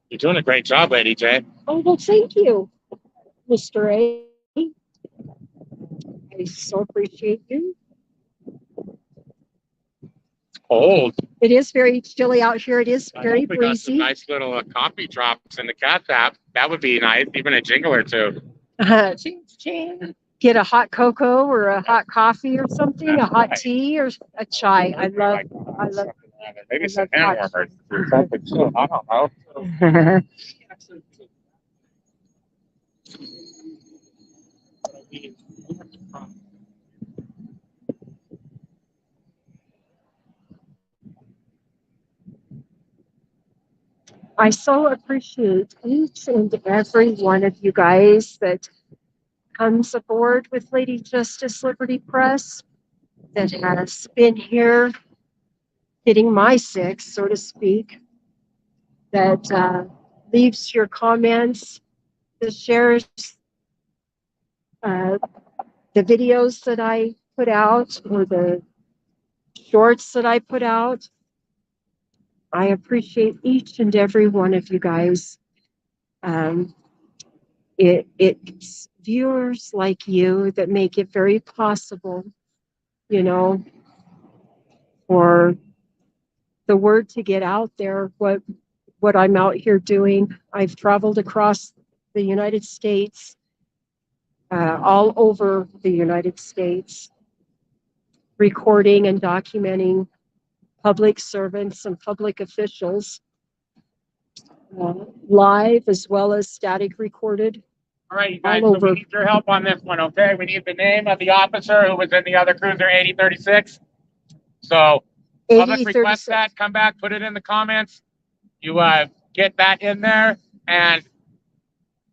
You're doing a great job, Lady J. Oh, well, thank you, Mr. A. I so appreciate you. Cold. It is very chilly out here. It is very We got some breezy. nice little coffee drops in the cat app. That would be nice, even a jingle or two. Get a hot cocoa or a hot coffee or something, a hot tea or a chai. I love maybe some hand warmers or something too. I don't know. I so appreciate each and every one of you guys that comes aboard with Lady Justice Liberty Press, that has been here hitting my six, so to speak, that leaves your comments, that shares the videos that I put out or the shorts that I put out. I appreciate each and every one of you guys. It's viewers like you that make it very possible, you know, for the word to get out there, what I'm out here doing. I've traveled across the United States, all over the United States, recording and documenting public servants and public officials, live as well as static recorded. All right, you guys, so we need your help on this one, okay? We need the name of the officer who was in the other cruiser, 8036. So, public request that, come back, put it in the comments. You get that in there, and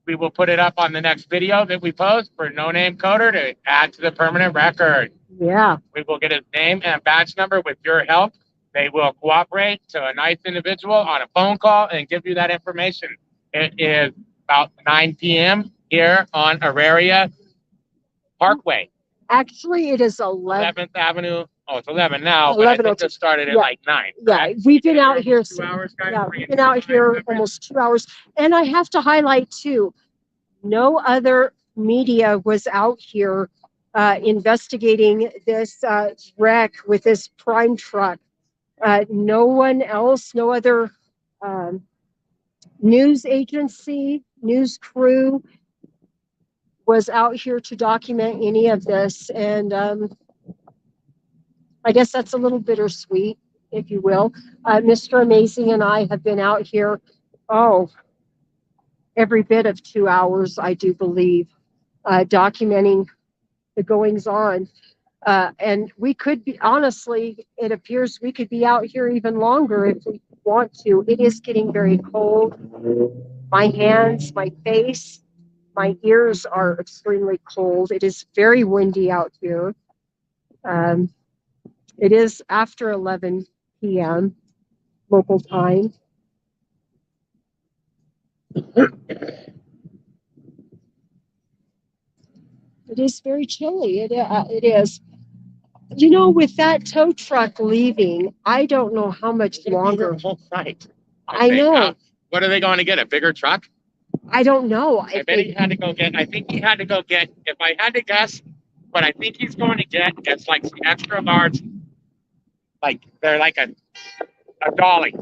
we will put it up on the next video that we post for No Name Coder to add to the permanent record. Yeah. We will get his name and badge number with your help. They will cooperate to a nice individual on a phone call and give you that information. It is about 9 p.m. here on Auraria Parkway. Actually, it is 11th Avenue. Oh, it's 11 now, 11, but I think it started at like 9. Yeah, we've been out here. 2 hours, guys. Yeah, we've been out here almost 2 hours. And I have to highlight, too, no other media was out here investigating this wreck with this prime truck. No one else, no other news agency, news crew was out here to document any of this. And I guess that's a little bittersweet, if you will. Mr. Amazing and I have been out here, every bit of 2 hours, I do believe, documenting the goings on. And we could be, honestly, it appears we could be out here even longer if we want to. It is getting very cold. My hands, my face, my ears are extremely cold. It is very windy out here. It is after 11 p.m. local time. It is very chilly. It is. You know, with that tow truck leaving, I don't know how much longer. Whole night. I know. What are they going to get? A bigger truck? I don't know. I bet he had to go get. I think he had to go get. If I had to guess, what I think he's going to get is like some extra large. Like they're like a dolly.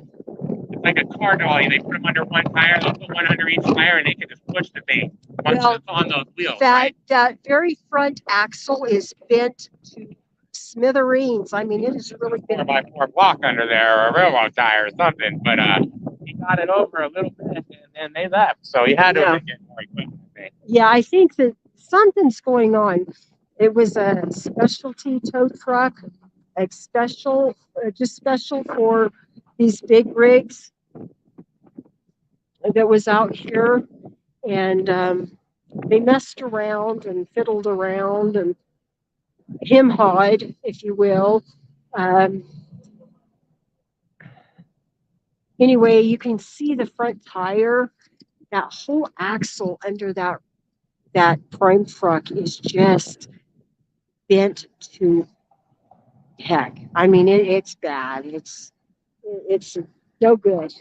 It's like a car dolly. They put them under one tire. They put one under each tire, and they can just push the thing once it's on those wheels. That very front axle is bent to smithereens. I mean, it is really bent. 4x4 block under there, or a railroad tire or something. But he got it over a little bit, and then they left. So he had to get more equipment. Yeah, I think that something's going on. It was a specialty tow truck, just special for these big rigs that was out here, and they messed around and fiddled around and him-hawed, if you will. Anyway, you can see the front tire. That whole axle under that prime truck is just bent to heck. I mean, it's bad. It's no good.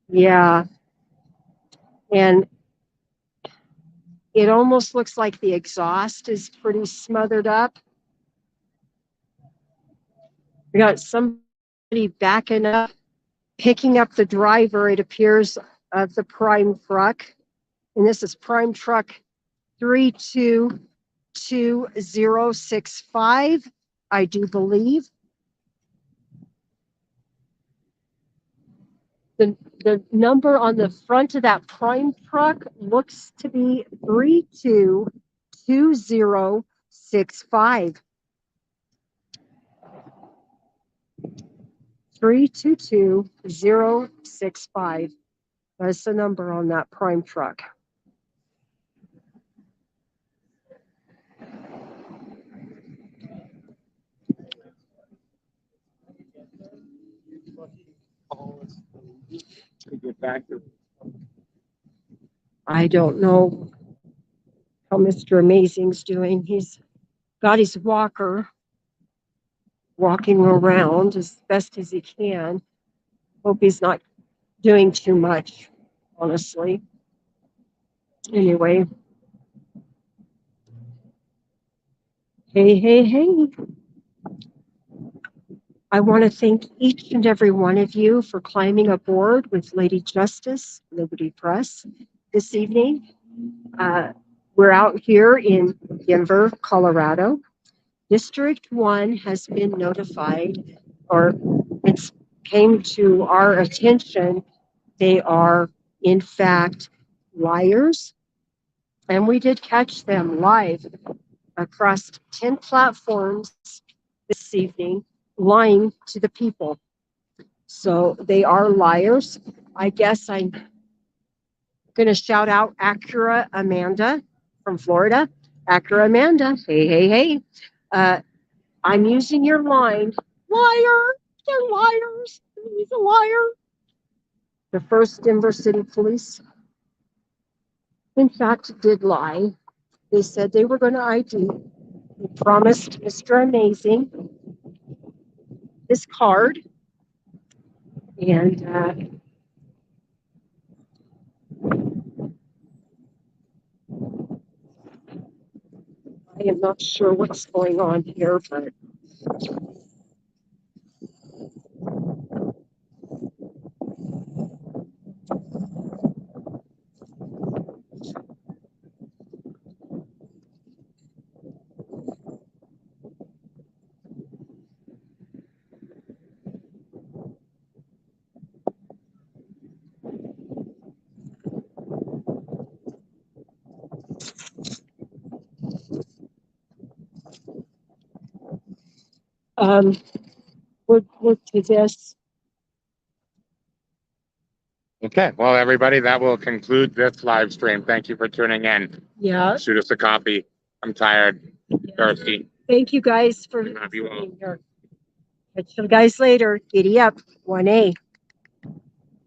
Yeah. And it almost looks like the exhaust is pretty smothered up. We got somebody backing up, picking up the driver, it appears, of the prime truck. And this is prime truck 322065, I do believe. The number on the front of that prime truck looks to be 322065. 322065. That's the number on that prime truck. I don't know how Mr. Amazing's doing. He's got his walker, walking around as best as he can. Hope he's not doing too much, honestly. Anyway. Hey. I want to thank each and every one of you for climbing aboard with Lady Justice, Liberty Press, this evening. We're out here in Denver, Colorado. District 1 has been notified, or it's came to our attention. They are, in fact, liars. And we did catch them live across 10 platforms this evening, lying to the people. So they are liars. I guess I'm going to shout out Acura Amanda from Florida. Acura Amanda, hey. I'm using your line. Liar, they're liars. He's a liar. The first Denver City Police, in fact, did lie. They said they were going to ID. They promised Mr. Amazing his card. And I am not sure what's going on here, but we'll to this. Okay, well, everybody, that will conclude this live stream. Thank you for tuning in. Yeah. Shoot us a copy. I'm tired, thirsty. Thank you guys for Love you all. being here. Catch you guys later. Giddy up. 1A.